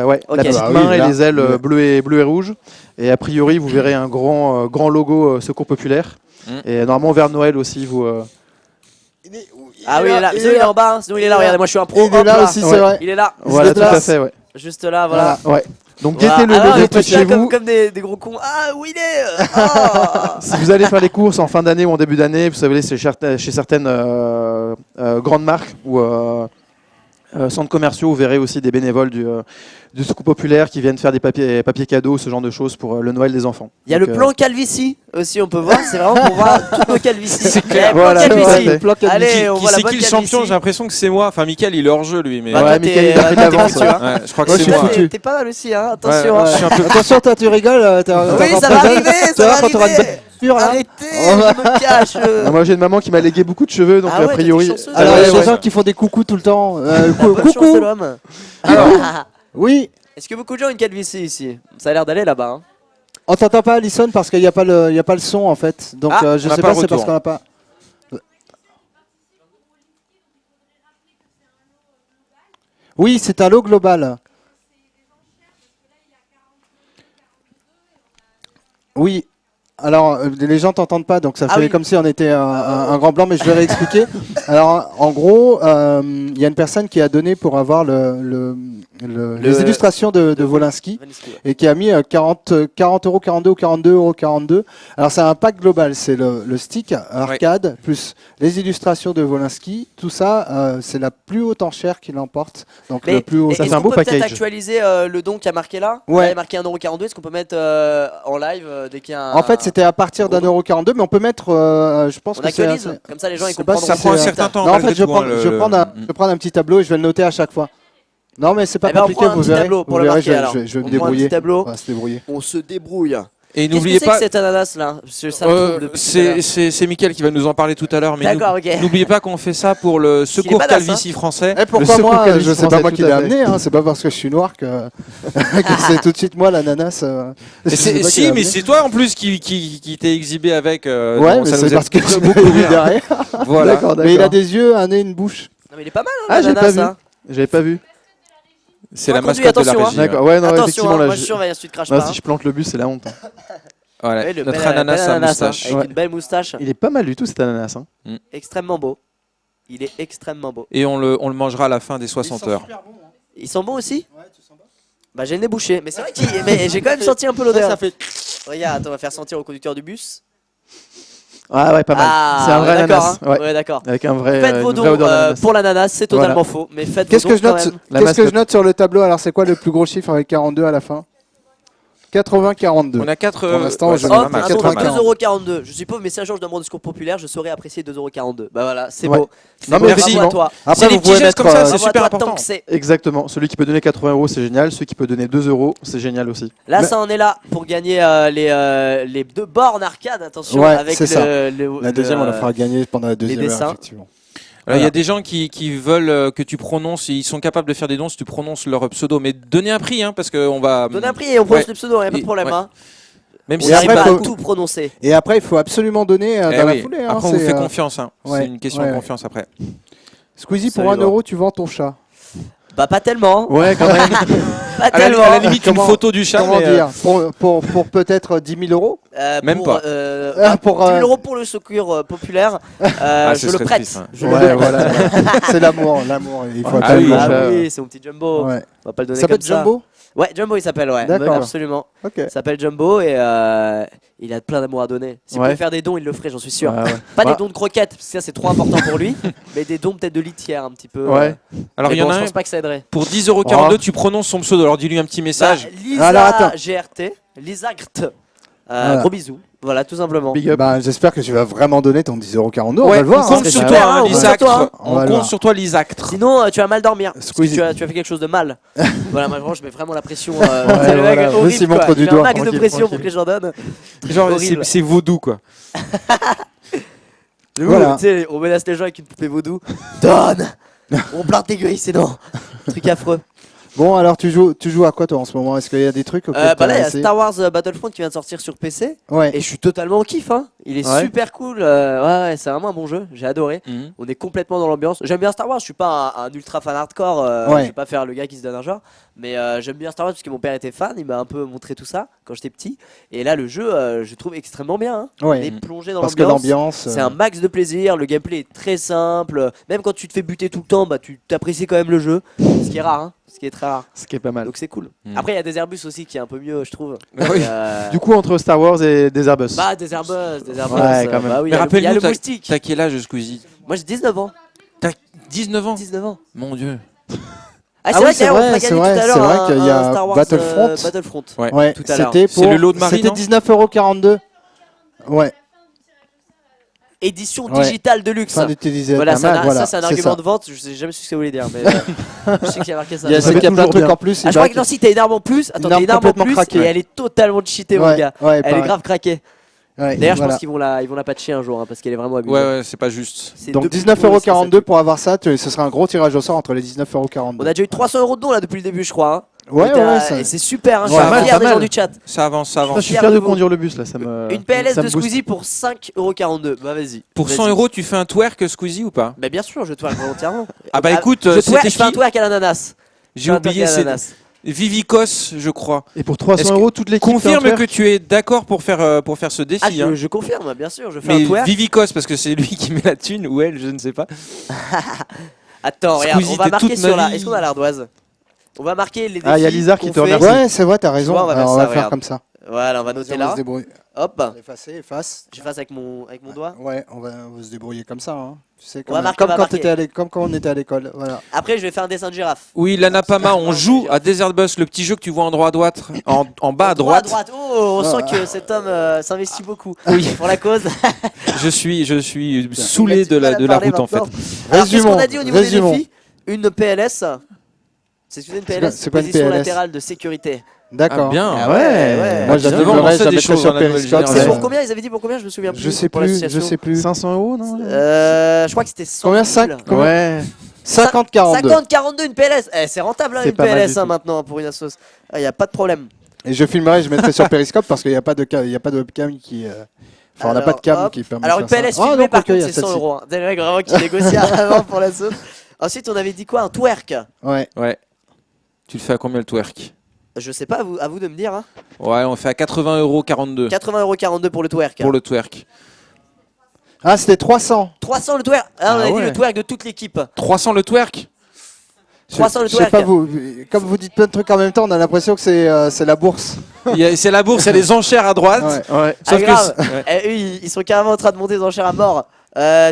oui, on Ok. la petite Bah oui, main et là, les ailes ouais. bleues et rouges. Et a priori, vous verrez un grand logo Secours Populaire. Et normalement, vers Noël aussi, vous. Ah oui, il est là. Sinon, il est en bas. Sinon, il est là. Regardez, moi, je suis un pro. Il est Hop là aussi, c'est Ouais. vrai. Il est là. Voilà, tout là. à fait, ouais. Juste là, voilà. Ouais. Donc, Voilà. guettez le Ah, logo on près de fait ça chez vous. comme des gros cons. Ah, où il est? Ah. Si vous allez faire les courses en fin d'année ou en début d'année, vous savez, c'est chez certaines grandes marques ou centres commerciaux, vous verrez aussi des bénévoles du Secours Populaire qui viennent faire des papiers cadeaux, ce genre de choses pour le Noël des enfants. Il y a Donc, le plan calvitie aussi, on peut voir. C'est vraiment pour voir toutes nos calvities. C'est Il y a le plan Voilà, calvitie. tout à fait. Plan calvitie. Allez, on Qui voit la c'est bonne qui le calvitie. champion? J'ai l'impression que c'est moi. Enfin, Mickaël, il est hors jeu, lui. Mais... Bah, Ouais, toi, Mickaël, t'es- il a pris de t'es l'avance, foutu, hein. Ouais, je crois que Ouais, c'est je suis moi. foutu. T'es pas mal aussi, hein. Attention. Ouais, hein. je suis un peu. Attention, toi, tu rigoles. Oui, ça va arriver, ça va quand t'auras une arriver. bonne figure, là. Arrêtez, je me cache. moi, j'ai une maman qui m'a légué beaucoup de cheveux, donc Ah ouais, a t'es priori. chanceuse. Alors, il y a ouais, des gens qui font des coucous tout le temps. La bonne chance de Coucou. l'homme. Oui. Est-ce que beaucoup de gens ont une calvitie ici? Ça a l'air d'aller là-bas. Hein. On t'entend pas, Alison, parce qu'il n'y a pas le son en fait. Donc Ah, je on a sais pas pas, le c'est parce retour. qu'on n'a pas. Oui, c'est un lot global. Oui. Alors, les gens t'entendent pas, donc ça Ah fait oui. comme si on était un grand blanc, mais je vais réexpliquer. Alors, en gros, il y a une personne qui a donné pour avoir les illustrations de Wolinski et qui a mis 40 €, 42 ou 42,42 €. Alors, c'est un pack global, c'est le stick arcade plus les illustrations de Wolinski. Tout ça, c'est la plus haute enchère qui l'emporte. Donc, le plus haut. Ça est-ce fait un qu'on beau peut peut-être package. actualiser le don qui a marqué là? Ouais. Là, il y a marqué 1,42 €. Est-ce qu'on peut mettre en live dès qu'il y a un. En fait, c'était à partir d'un €42, mais on peut mettre, je pense On que c'est actualise. Comme ça, les gens ils c'est pas comprendront. si Ça prend un c'est- certain temps. Non, en malgré fait, je tout, hein, vais prendre un petit tableau et je vais le noter à chaque fois. Non, mais c'est pas Eh ben, on compliqué, prend un vous petit verrez. tableau pour Vous le verrez, marquer, je alors. vais me On prend un débrouiller. petit tableau. On va se débrouiller. On se débrouille. Et Qu'est-ce n'oubliez que c'est que pas. cet ananas là? Ça me trouble depuis tout à l'heure. C'est Mickaël qui va nous en parler tout à l'heure. Mais D'accord, ok. n'oubliez pas qu'on fait ça pour le qu'il est secours badass, calvitie français. Eh, pourquoi Le secours moi calvitie Je sais français, pas moi tout qui à l'ai fait. amené, hein, c'est pas parce que je suis noir que, que c'est tout de suite moi l'ananas. Et c'est pas qui si, l'a mais amené. c'est toi en plus qui t'es exhibé avec. Ouais, bon, mais ça c'est nous a parce que fait je beaucoup l'ai vu rire. derrière. Voilà. D'accord, Mais il a d'accord. des yeux, un nez, une bouche. Non, mais il est pas mal, hein, Ah, j'ai pas l'ananas. vu. Hein. J'avais pas vu. C'est Moi, la conduis, mascotte de la attention, hein. régie. D'accord. Ouais, non, Attention, effectivement, hein, là, moi je surveille, tu te craches pas. si je plante le bus, c'est la honte. Voilà, Ouais, le notre bel ananas à ananas, hein, moustache. avec Ouais. une belle moustache. Il est pas mal du tout cet ananas. Hein. Extrêmement beau. Il est extrêmement beau. Et on le mangera à la fin des 60 heures. Ils sont bons aussi? Bah j'ai le nez bouché. Mais c'est vrai mais j'ai quand même senti un peu l'odeur. Ça fait. Regarde, attends, on va faire sentir au conducteur du bus. Ah ouais, pas mal. Ah, C'est un on vrai est d'accord, ananas. hein. Ouais. Ouais, d'accord. Avec un vrai. Faites une vos vraie dons odeur d'ananas. pour l'ananas, c'est totalement Voilà. faux. Mais faites Qu'est-ce vos que dons je quand note même. La Qu'est-ce que je mascotte. note sur le tableau? Alors, c'est quoi le plus gros chiffre avec 42 à la fin? 80-42. On a 4. Pour l'instant, je- Hop, pas un mal, don c'est de pas mal. 2,42 €. Je suis pauvre, mais si un jour je demande au secours populaire, je saurais apprécier 2,42 €. Bah voilà, c'est Ouais. beau. Non, C'est mais beau, bravo effectivement. à toi. C'est Après, des vous petits pouvez gestes mettre. comme ça, c'est Bravo à super toi, important. tant que c'est. Exactement. Celui qui peut donner 80 €, c'est génial. Celui qui peut donner 2 €, c'est génial aussi. Là, Mais- ça en est là pour gagner les deux bornes arcade. Attention, Ouais, avec c'est ça. le- La deuxième, on la fera le- gagner pendant la deuxième heure, dessins. effectivement. Alors, il y a Voilà. des gens qui veulent que tu prononces, ils sont capables de faire des dons si tu prononces leur pseudo. Mais donnez un prix, hein, parce qu'on va. Donne un prix et on prononce Ouais. le pseudo, il n'y a pas de problème. Ouais. Hein. Même On si Et n'arrive après, pas à faut- tout prononcer. Et après, il faut absolument donner Eh dans la oui. foulée. hein, Après, on vous c'est, fait confiance. Hein. ouais. C'est une question Ouais, de ouais. confiance après. Squeezie, pour Salut, 1 € tu vends ton chat. Bah, pas tellement. Ouais, quand même. Pas À la tellement. limite, Comment- une photo du chat. Comment mais, dire Pour peut-être 10 000 €. Même Pour, pas. Pour, 10 000 € pour le secours populaire. Ah, ce Je le serait prête. triste, hein. Je le Ouais, prête. voilà. C'est l'amour. Il faut Ah pas oui, le Ah chat. oui, c'est mon petit Jumbo. Ouais. On va pas le donner Ça comme s'appelle Jumbo Ouais, Jumbo il s'appelle, ouais. D'accord. Absolument. Ok. Il s'appelle Jumbo et il a plein d'amour à donner. Si vous Ouais. pouvez faire des dons, il le ferait, j'en suis sûr. Ouais, ouais. Pas Ouais. des dons de croquettes, parce que ça c'est trop important pour lui, mais des dons peut-être de litière un petit peu. Ouais. Alors Mais il y en bon, a je un, pense pas que ça aiderait. pour 10,42 €, tu prononces son pseudo. Alors dis-lui un petit message. Bah, Lisa Alors, attends. GRT, Lisa GRT. Voilà. Gros bisous. Voilà, tout simplement. Big up. Bah, j'espère que tu vas vraiment donner ton 10,42 €. On Ouais, va le voir. on compte c'est sur super, toi, hein, on compte sur Lisactre. toi, hein. On On va le compte voir. sur toi, Lisactre. Sinon, tu vas mal dormir. Parce que Squeezie. tu as fait quelque chose de mal. Voilà, moi, vraiment, je mets vraiment la pression. Ouais, C'est le mec voilà. horrible, Vas-y, quoi. montre du Je mets un doigt. max de Tranquille, pression pour tranquille. que les gens donnent. Genre, Horrible. c'est vaudou, quoi. Voilà. Tu sais, on menace les gens avec une poupée vaudou. Donne. On plante tes grilles, c'est non. Truc affreux. Bon, alors tu joues à quoi toi en ce moment? Est-ce qu'il y a des trucs auxquels Bah t'as là, il y a essayé? Star Wars Battlefront qui vient de sortir sur PC. Ouais. Et je suis totalement en kiff, hein. Il est Ouais. super cool. Ouais, c'est vraiment un bon jeu. J'ai adoré. Mhm. On est complètement dans l'ambiance. J'aime bien Star Wars. Je suis pas un ultra fan hardcore. Ouais. Je vais pas faire le gars qui se donne un genre. Mais j'aime bien Star Wars parce que mon père était fan. Il m'a un peu montré tout ça quand j'étais petit. Et là, le jeu, je trouve extrêmement bien. Hein. On Ouais. est plongé dans Parce que l'ambiance. l'ambiance. C'est un max de plaisir. Le gameplay est très simple. Même quand tu te fais buter tout le temps, bah tu t'apprécies quand même le jeu. Ce qui est rare, hein. Ce qui est très rare. Ce qui est pas mal. Donc c'est cool. Mm. Après, il y a des Airbus aussi qui est un peu mieux, je trouve. Ah oui. Et, Du coup, entre Star Wars et des Airbus. bah, des Airbus. Ouais, quand même. Bah oui, Mais il y a rappelle-nous, le moustique. t'as quel âge, Squeezie? Moi j'ai 19 ans. T'as 19 ans? 19 ans. Mon Dieu. Ah, Ah oui, vrai c'est qu'ailleurs, on vrai, fera c'est gagner vrai, tout à c'est l'heure vrai un- qu'il y a un Star Wars, Battlefront. Battlefront. Ouais. Ouais, tout à l'heure. c'était C'est pour le lot de Marie, c'était non 19,42 €. Ouais, Édition Ouais. digitale de luxe. fin d'utiliser Voilà, pas mal, voilà, ça c'est un c'est argument ça. de vente. Je sais jamais ce que ça voulait dire, mais je sais qu'il y a marqué ça. Il y a, Ça c'est va qu'il y a plein de toujours trucs bien. en plus. Ah, je crois que non, si t'as une arme en plus. Attends, Une t'as arme une arme en complètement plus craquée. et elle est totalement cheatée, mon Ouais, gars. ouais, Elle est pareil. grave craquée. Ouais, D'ailleurs, je voilà. pense qu'ils vont la patcher un jour hein, parce qu'elle est vraiment abusée. Ouais, ouais, c'est pas juste. C'est Donc depuis 19,42 le € pour avoir ça, ce sera un gros tirage au sort entre les 19,42 On a déjà eu 300 € de dons là depuis le début, je crois. Hein. Ouais, Et t'as- ouais, ça- et c'est super. Hein, je Ouais, suis pas fier des mal. gens du chat. Ça avance, ça Moi, avance. je suis fier fier de de vous. conduire le bus là. Ça me. Une PLS ça de me booste. Squeezie pour 5,42 €. Bah vas-y. Pour Vas-y. 100 € tu fais un twerk, Squeezie, ou pas? Bah bien sûr, je twerk volontairement. Ah bah écoute, je c'était fais un qui? twerk à l'ananas. J'ai oublié, c'est l'ananas. Vivicos, je crois. Et pour 300 Est-ce que- €, toute l'équipe. Confirme fait un que tu es d'accord pour faire ce défi. Ah, hein. je confirme, bien sûr, je fais Mais un twerk. Vivicos, parce que c'est lui qui met la thune, ou elle, je ne sais pas. Attends, regarde, Squeezie, on va t'es marquer toute sur ma la. vie. Est-ce qu'on a l'ardoise? On va marquer les défis. Ah, il y a Lizard qui qu'on te fait. remercie. Ouais, c'est vrai, t'as raison. Tu vois, on va faire Alors, on ça, va faire regarde. comme ça. Voilà, on va Vas-y, noter on va là. se débrouiller. Hop, Effacer, efface. j'efface avec mon doigt. Ouais, on va se débrouiller comme ça. Hein. Tu sais, On va comme, marquer, comme on va quand marquer. t'étais comme quand on était à l'école. Voilà. Après, je vais faire un dessin de girafe. Oui, l'Anapama, on joue à Desert Bus, le petit jeu que tu vois en droit à droite, en bas à droite. Oh, on sent que cet homme s'investit beaucoup. Oui. Pour la cause. Je suis saoulé de la route en fait. Alors, qu'est-ce qu'on a dit au niveau Résumons. des défis? Une PLS. C'est une PLS, c'est quoi une position PLS? latérale de sécurité. D'accord. Ah, bien. Ah ouais. Moi, Ah, j'avais finalement, on pleuré, sait j'avais des fait choses sur dans la nouvelle Periscope. génération. C'est Ouais. pour combien? Ils avaient dit pour combien? Je me souviens plus. Je sais pour plus, je l'association. sais plus. 500 €, non Je crois que c'était 100 Combien 000. 5 Ouais. 50-42. 50-42 une PLS. C'est rentable hein, C'est une pas mal PLS du hein, tout. maintenant pour une assos. Il n'y a pas de problème. Et je filmerai, je mettrai sur Periscope parce qu'il n'y a pas de webcam qui. Enfin, on n'a pas de cam hop. qui permet Alors de une faire PLS ça. Ah, filmée non, par quoique, il y contre a c'est 100 celle-ci. €. C'est le mec vraiment qui négocie avant pour la sauce. Ensuite on avait dit quoi? Un twerk. Ouais. Ouais. Tu le fais à combien le twerk? Je sais pas, à vous de me dire. Hein. Ouais, on fait à 80,42 € 80,42 € pour le twerk. pour le twerk. Ah, c'était 300. 300 le twerk. Ah, on Ah a dit ouais. le twerk de toute l'équipe. 300 le twerk? 300 le Je sais twerk. pas vous. Comme vous dites plein de trucs en même temps, on a l'impression que c'est la bourse. C'est la bourse, il y a des enchères à droite. Ouais. Ouais. Ah, Sauf grave. que. Ouais. Eux, ils sont carrément en train de monter des enchères à mort.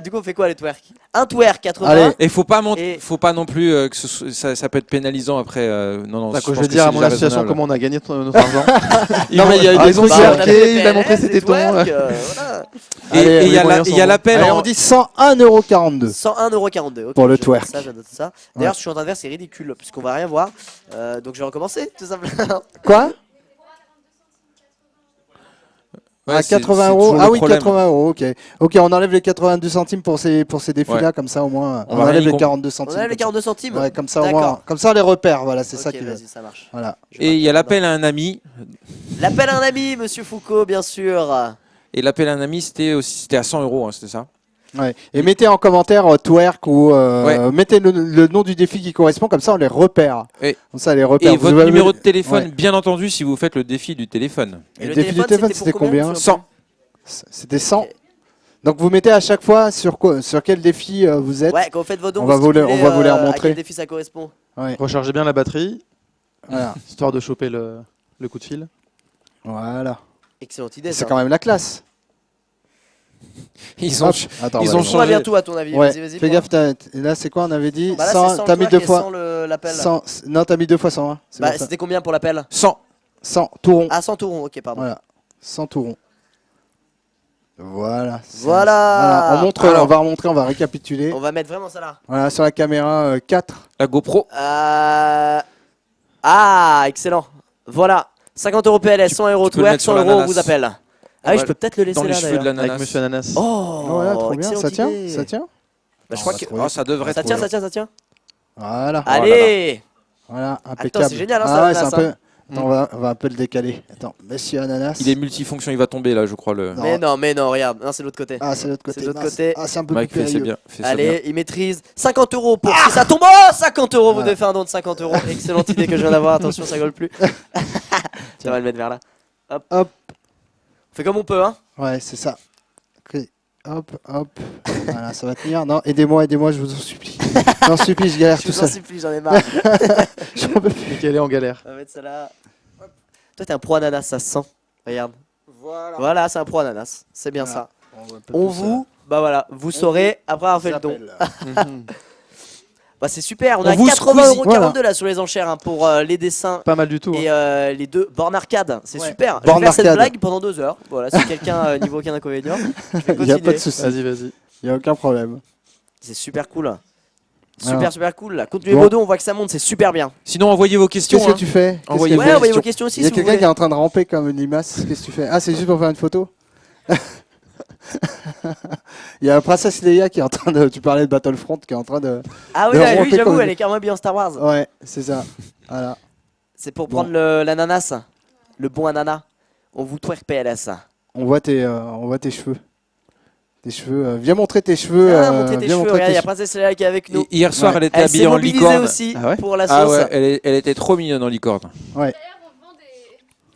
Du coup, on fait quoi les twerk? Un twerk 80. Allez. Et faut pas, Et- faut pas non plus que ça peut être pénalisant après. Non, non. Bah, je quand je pense vais que dire c'est à mon déjà association raisonnable. comment on a gagné notre argent. Non, mais il y a eu Ah, des ils ont trucs. dit, Bah, on a fait il a PLS, montré ses des tétons. twerk, ouais. voilà. Et Allez, il y les a moyens sont bons. l'appel Allez, en. on dit 101,42 €. 101,42 €. Pour le je note twerk. ça, je note ça. D'ailleurs, ce que je suis en train de faire, c'est ridicule, puisqu'on va rien voir. Donc je vais recommencer, tout simplement. Quoi Ouais, À c'est 80 toujours €. le Ah oui, problème. 80 €. Ok. Ok, on enlève les 82 centimes pour ces défis-là, Ouais. comme ça au moins. On On va rien enlève y les com- 42 On centimes. a les comme ça. 42 centimes. Ouais, comme ça au D'accord. moins. Comme ça on les repère. Voilà, c'est ça Ok, qui veut. vas-y, ça marche. Voilà. Et il y a l'appel à un ami. L'appel à un ami, monsieur Foucault, bien sûr. Et l'appel à un ami, c'était à 100 €, hein, c'était ça. Ouais. Et mettez en commentaire twerk ou mettez le nom du défi qui correspond, comme ça on les repère. Et- Comme ça, on les repère. Et Vous votre avez- numéro de téléphone, Ouais. bien entendu, si vous faites le défi du téléphone. Et le le défi du téléphone, téléphone, c'était pour combien, combien je me souviens 100. C'était 100. Ok. Donc vous mettez à chaque fois sur quel défi vous êtes. Ouais, quand vous faites vos dons, On va vous les stipulez, remontrer. à quel défi ça correspond. Ouais. Rechargez bien la batterie. Voilà. Histoire de choper le coup de fil. Voilà. Excellente idée. C'est Ça. quand même la classe. Ils ont, Hop, attends, ils on va ont voir. On va changé. bientôt à ton avis. Ouais, Vas-y, fais gaffe, et là c'est quoi on avait dit Bah là, 100, c'est 100 t'as mis deux fois. l'appel. 100, non, t'as mis 2 fois 100. Hein. C'est Bah, bon, ça. c'était combien pour l'appel 100. 100, tout rond. Ah, 100 tourons, ok, pardon. Voilà, 100 tout rond. Voilà. Voilà. On montre, Alors. on va remontrer, on va récapituler. On va mettre vraiment ça là. Voilà, sur la caméra 4. La GoPro. Ah, excellent. Voilà. 50 € PLS, 100 € tu peux le twerk, mettre sur 100 € on l'ananas. vous appelle. Ah oui, je peux peut-être le laisser Dans les là cheveux de d'ailleurs. l'ananas. Avec Monsieur Ananas. Oh, Voilà, trop bien. excellente Ça tient idée. Ça tient Bah, je crois On va que trouver. Oh, ça devrait ça être tient, trop ça bien. tient, ça tient. Voilà. Allez. Voilà, impeccable. c'est génial, hein, ça, Ah ouais, c'est l'ananas, un peu. Attends, on va un peu le décaler. Attends, Monsieur Ananas. Il est multifonction, il va tomber là, je crois. Non. Mais non, regarde. Non, c'est de l'autre côté. Ah, c'est l'autre côté. C'est de l'autre mince. côté. Ah, c'est un peu Mike, plus fais ça périlleux. bien. Fais ça bien. Allez, il maîtrise. 50 € pour si ça tombe. Oh, 50 €. Vous Voilà. devez faire un don de 50 €. Excellente idée que je viens d'avoir. Attention, ça rigole plus. Ça va le mettre vers là. Hop. Hop. On fait comme on peut, hein. Ouais, c'est ça. Ok. Hop, hop. Voilà, ça va tenir. Non, aidez-moi, je vous en supplie. J'en supplie, je galère Je tout vous en seul. supplie, j'en ai marre. J'en peux plus. Et qu'elle est en galère. On va mettre ça là. Hop. Toi, t'es un pro ananas, ça se sent. Regarde. Voilà, c'est un pro ananas. C'est bien Voilà. ça. On vous, bah voilà, vous saurez après avoir fait le don. Bah c'est super, on On a vous 80,42 € voilà. là sur les enchères hein, pour les dessins Pas mal du tout. et les deux bornes arcade. C'est Ouais. super. Je vais Borne faire cette arcade. blague pendant 2 heures. Voilà, si quelqu'un n'y voit aucun inconvénient, je vais Il n'y a pas de continuer. souci. Vas-y. Il n'y a aucun problème. C'est super cool. Alors. Super cool. Là. Continuez Bon. vos dos, on voit que ça monte, c'est super bien. Sinon, envoyez vos questions. Qu'est-ce que hein. tu fais Qu'est-ce Envoyez que vos tu Ouais, fais envoyez vos questions aussi Il y a si vous quelqu'un voulez. qui est en train de ramper comme une limace. Qu'est-ce que tu fais Ah, c'est juste pour faire une photo Il y a Princesse Leia qui est en train de. Tu parlais de Battlefront qui est en train de. Ah oui, de là, oui remonter j'avoue, comme elle est carrément bien Star Wars. Ouais, c'est ça. Voilà. C'est pour Bon. prendre l'ananas, le bon ananas. On vous twerk PLS. On voit tes cheveux. Tes cheveux. Viens montrer tes cheveux. Ah, montrer tes viens cheveux, montrer regarde, il y a tes Princesse Leia qui est avec nous. Hier soir, Ouais. elle était Elle s'est habillée en mobilisée licorne. aussi Ah ouais pour la Ah sauce. ouais, elle était trop mignonne en licorne. Ouais. D'ailleurs, on vend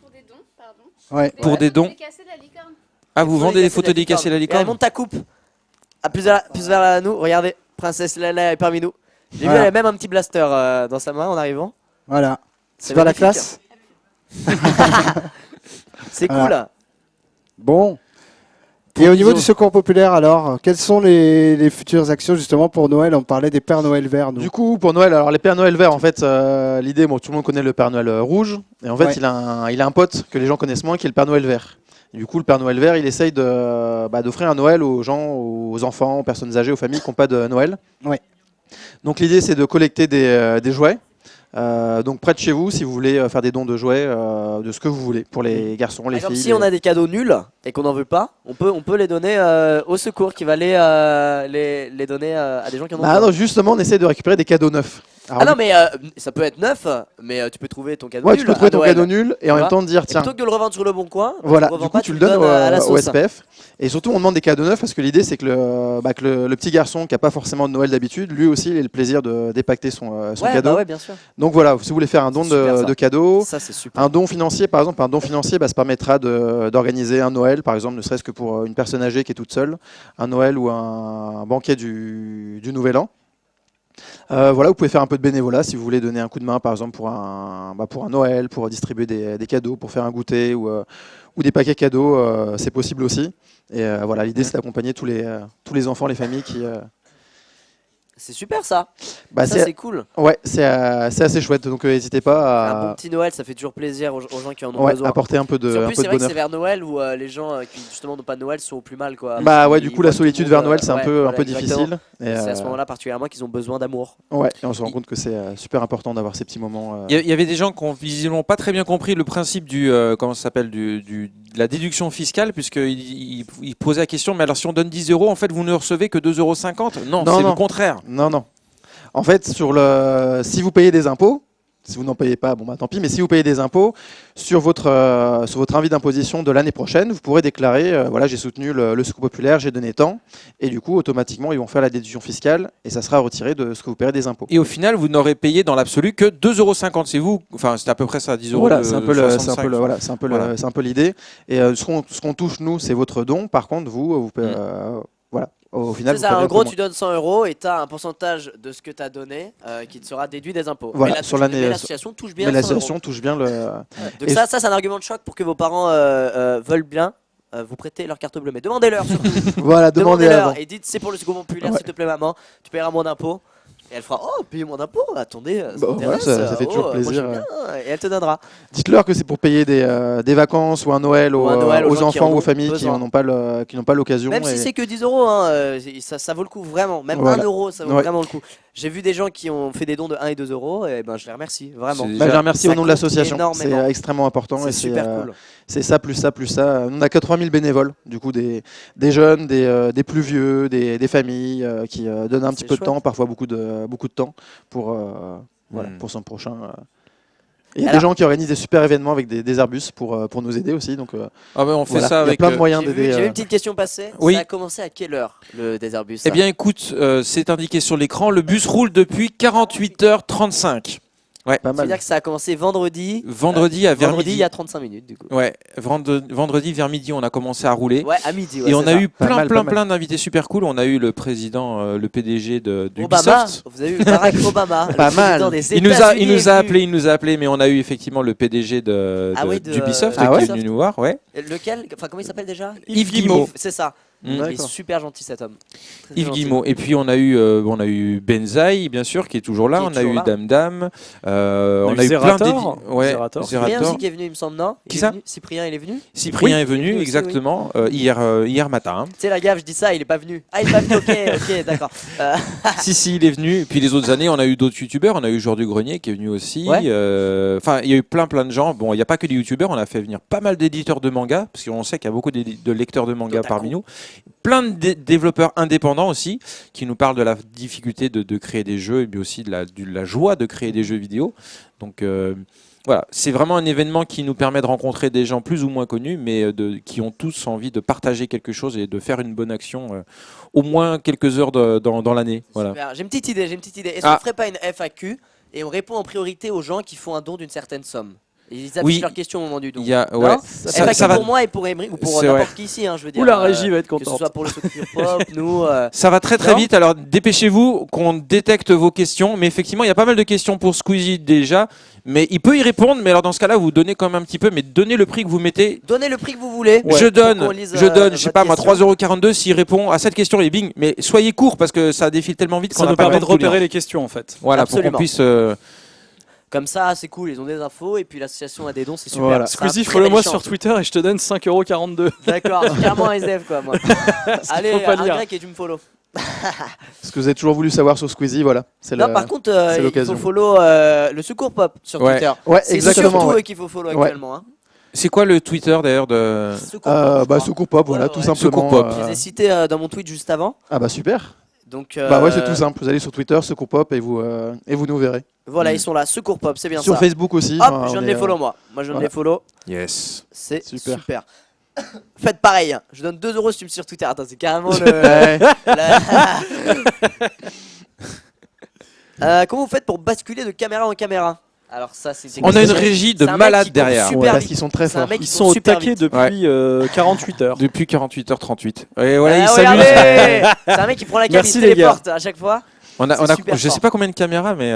pour des dons, pardon. Ouais. Pour des dons. Décasser la licorne. Ah, vous vendez des photos décassées à la Et elle licorne monte ta coupe. Ah, plus vers nous. Regardez, Princesse Leia est parmi nous. J'ai vu, Voilà. elle a même un petit blaster dans sa main en arrivant. Voilà. C'est pas la magnifique. classe C'est Voilà. cool. Bon. Et au niveau du secours populaire, alors, quelles sont les futures actions justement pour Noël On parlait des Pères Noël verts, nous. Du coup, pour Noël, alors les Pères Noël verts, en fait, l'idée, bon, tout le monde connaît le Père Noël rouge, et en fait, Ouais. il a un pote que les gens connaissent moins, qui est le Père Noël vert. Et du coup, le Père Noël vert, il essaye d'offrir un Noël aux gens, aux enfants, aux personnes âgées, aux familles qui n'ont pas de Noël. Ouais. Donc l'idée, c'est de collecter des jouets. Donc près de chez vous, si vous voulez faire des dons de jouets, de ce que vous voulez, pour les garçons, les Par exemple, filles. si on a des cadeaux nuls et qu'on n'en veut pas, on peut les donner au secours qui va les donner à des gens qui en ont Bah besoin. non, justement, on essaie de récupérer des cadeaux neufs. Alors, Ah non, mais ça peut être neuf, mais tu peux trouver ton cadeau ouais, nul. tu peux trouver à ton Noël. cadeau nul et en Voilà. même temps dire Et tiens. plutôt que de le revendre sur le bon coin, Voilà, tu le du revends coup pas, tu le donnes à la au sauce. SPF. Et surtout on demande des cadeaux neufs parce que l'idée c'est que le petit garçon qui n'a pas forcément de Noël d'habitude, lui aussi il ait le plaisir de dépacter son Ouais, cadeau. bah ouais, bien sûr. Donc voilà, si vous voulez faire un don C'est super, ça. de cadeaux, Ça, c'est super. un don financier par exemple, un don financier ça permettra d'organiser un Noël par exemple, ne serait-ce que pour une personne âgée qui est toute seule, un Noël ou un banquet du Nouvel An. Voilà, vous pouvez faire un peu de bénévolat si vous voulez donner un coup de main, par exemple pour un Noël, pour distribuer des cadeaux, pour faire un goûter ou des paquets cadeaux, c'est possible aussi. Et voilà, l'idée c'est d'accompagner tous les enfants, les familles qui. C'est super ça. Bah, Ça, c'est cool. ouais, c'est assez chouette. Donc n'hésitez pas Un bon à petit Noël, ça fait toujours plaisir aux gens qui en ont ouais, besoin. apporter un peu de, En un plus, peu c'est de vrai que bonheur. c'est vers Noël où les gens qui justement n'ont pas de Noël sont au plus mal, quoi. Bah ouais, du Ils coup la voient tout solitude le vers monde, Noël c'est un ouais, peu voilà, difficile. exactement. Et, C'est à ce moment-là particulièrement qu'ils ont besoin d'amour. ouais, et on se rend compte que c'est super important d'avoir ces petits moments. Il y avait des gens qui ont visiblement pas très bien compris le principe comment ça s'appelle, de la déduction fiscale, puisqu'ils posaient la question, mais alors si on donne 10 euros, en fait, vous ne recevez que 2,50 €. Non, Non, c'est non. le contraire. Non. En fait, si vous payez des impôts, si vous n'en payez pas, bon bah tant pis, mais si vous payez des impôts, sur votre avis d'imposition de l'année prochaine, vous pourrez déclarer, voilà, j'ai soutenu le secours populaire, j'ai donné tant, et du coup, automatiquement, ils vont faire la déduction fiscale, et ça sera retiré de ce que vous paierez des impôts. Et au final, vous n'aurez payé dans l'absolu que 2,50 €. C'est vous, enfin, c'est à peu près ça, 10 euros. Voilà, de c'est un peu 65. l'idée. Et ce qu'on touche nous, c'est votre don. Par contre, vous, voilà, au final. C'est vous ça, perdez en un peu gros, moins. tu donnes 100 euros et tu as un pourcentage de ce que tu as donné qui te sera déduit des impôts. Voilà, mais sur l'année, mais l'association touche bien Mais 100 euros. l'association touche bien le. Donc Et ça c'est un argument de choc pour que vos parents veulent bien vous prêter leur carte bleue. Mais demandez-leur surtout. Voilà, demandez Demandez-leur avant. et dites c'est pour le Secours Populaire, Ouais. s'il te plaît maman, tu paieras moins d'impôts. Et elle fera oh payer moins d'impôts, attendez, Bah, voilà, ça fait toujours moi, plaisir, j'aime bien. Et elle te donnera. Dites-leur que c'est pour payer des vacances ou un Noël, Ou un Noël aux aux gens qui en enfants ou ont aux familles qui besoin. n'ont pas l'occasion. Même si et- c'est que 10 euros, hein, ça vaut le coup vraiment. Même Voilà. 1 euro, ça vaut Ouais. vraiment le coup. J'ai vu des gens qui ont fait des dons de 1 et 2 euros, et ben je les remercie vraiment. C'est Bah, je les remercie Ça au nom de compte l'association. C'est énormément. extrêmement important C'est et super cool. c'est ça plus ça plus ça. On a 80 000 bénévoles, du coup des jeunes, des plus vieux, des familles qui donnent un C'est petit peu de chouette. temps, parfois beaucoup de temps pour voilà, Mm. pour son prochain. Et il y a Alors- des gens qui organisent des super événements avec des Airbus pour nous aider aussi. Donc Ah ben, on fait voilà. ça Il y a avec. plein de moyens J'ai vu, d'aider. j'ai vu une petite question passer. Oui. Ça a commencé à quelle heure le Désherbus Eh bien, écoute, c'est indiqué sur l'écran. Le bus roule depuis 48h35. Pas ça veut mal. dire que ça a commencé vendredi. Vendredi vers Vendredi, midi. il y a 35 minutes du coup. Ouais, vendredi vers midi, on a commencé à rouler. Ouais, à midi. Ouais, Et on c'est a ça. eu Pas mal, pas mal. plein d'invités super cool. On a eu le président, le PDG Obama. d'Ubisoft. Vous avez vu Barack Obama. Pas le mal. président des Il nous a États-Unis est venu. appelé, mais on a eu effectivement le PDG Ah oui, d'Ubisoft Ah qui ouais est venu nous voir. Ouais. Lequel Enfin, comment il s'appelle déjà Yves Guillemot. C'est ça. Mm. Il est D'accord. super gentil cet homme. Très, très Yves gentil. Guillemot. Et puis on a eu Benzaï, bien sûr, qui est toujours là. Qui est on a toujours eu là. Dame Dame. On a eu plein Zerator. Ouais, Zerator. Cyprien Zerator. aussi qui est venu, il me semble, non Qui Il est ça venu Cyprien, il est venu Cyprien Oui, est venu, il est venu aussi, exactement, hier matin. Tu sais, la gaffe, je dis ça, il est pas venu. Ah, il est pas venu, ok, d'accord. Si, il est venu. Et puis les autres années, on a eu d'autres youtubeurs. On a eu Joueur du Grenier qui est venu aussi. Ouais. Enfin, il y a eu plein de gens. Bon, il n'y a pas que des youtubeurs. On a fait venir pas mal d'éditeurs de manga, parce qu'on sait qu'il y a beaucoup de lecteurs de manga Otaku. parmi nous. Plein de développeurs indépendants aussi, qui nous parlent de la difficulté de créer des jeux, mais aussi de la joie de créer des jeux vidéo. Donc voilà, c'est vraiment un événement qui nous permet de rencontrer des gens plus ou moins connus, mais qui ont tous envie de partager quelque chose et de faire une bonne action au moins quelques heures dans l'année. Voilà. Super. J'ai une petite idée. Est-ce Ah. qu'on ferait pas une FAQ et on répond en priorité aux gens qui font un don d'une certaine somme et ils affichent Oui. leurs questions au moment du don. Il y a, Non ouais, FAQ pour moi et pour Emery ou pour C'est n'importe qui ici, hein, je veux dire. Ou la régie va être Que ce contente. soit pour le Secours Pop, nous. Ça va très Non vite, alors dépêchez-vous qu'on détecte vos questions. Mais effectivement, il y a pas mal de questions pour Squeezie déjà. Mais il peut y répondre, mais alors dans ce cas-là, vous donnez quand même un petit peu, mais donnez le prix que vous mettez. Donnez le prix que vous voulez. Je donne, Pour qu'on lise, je donne, je sais votre pas moi, question. 3,42€ s'il répond à cette question et bing. Mais soyez court parce que ça défile tellement vite qu'on Ça n'a nous pas le permet de temps de tout lire. repérer les questions en fait. Voilà, Absolument. pour qu'on puisse. Comme ça, c'est cool, ils ont des infos et puis l'association a des dons, c'est super. Voilà. C'est un Squeezie, très follow-moi bel sur échange. Twitter et je te donne 5,42€. D'accord, c'est carrément un SDF quoi, moi. Allez, faut pas un lire. grec et tu me follow. Ce que vous avez toujours voulu savoir sur Squeezie, voilà. C'est Non, le- par contre, c'est il faut l'occasion. follow le Secours Pop sur Ouais. Twitter. Ouais, C'est exactement. surtout ouais. eux qu'il faut follow Ouais. actuellement. Hein. C'est quoi le Twitter d'ailleurs de. Secours Pop, je crois. Secours Pop, voilà, Ouais, tout ouais. simplement. Secours Pop. Je les ai cités dans mon tweet juste avant. Ah bah super. Donc, Bah ouais, c'est tout simple. Vous allez sur Twitter, Secours Pop, et vous nous verrez. Voilà, Mm. ils sont là. Secours Pop, c'est bien Sur ça. Facebook aussi. Hop, enfin, je viens on de est, les follow moi. Moi, je viens de voilà. les follow. Yes. C'est Super. super. Faites pareil. Hein. Je donne 2€ si tu me suis sur Twitter. Attends, c'est carrément le. Ouais. Comment vous faites pour basculer de caméra en caméra? Alors ça, c'est. On a une régie de C'est un mec malade qui court derrière. super Ouais, parce vite. qu'ils sont très C'est un forts. mec qui Ils court sont au super taquet vite. depuis 48 heures. Depuis 48h38. Et voilà, il Regardez s'amuse. C'est un mec qui prend la cam, il Merci, se les téléporte à chaque fois. On a, C'est super je sais fort. pas combien de caméras, mais.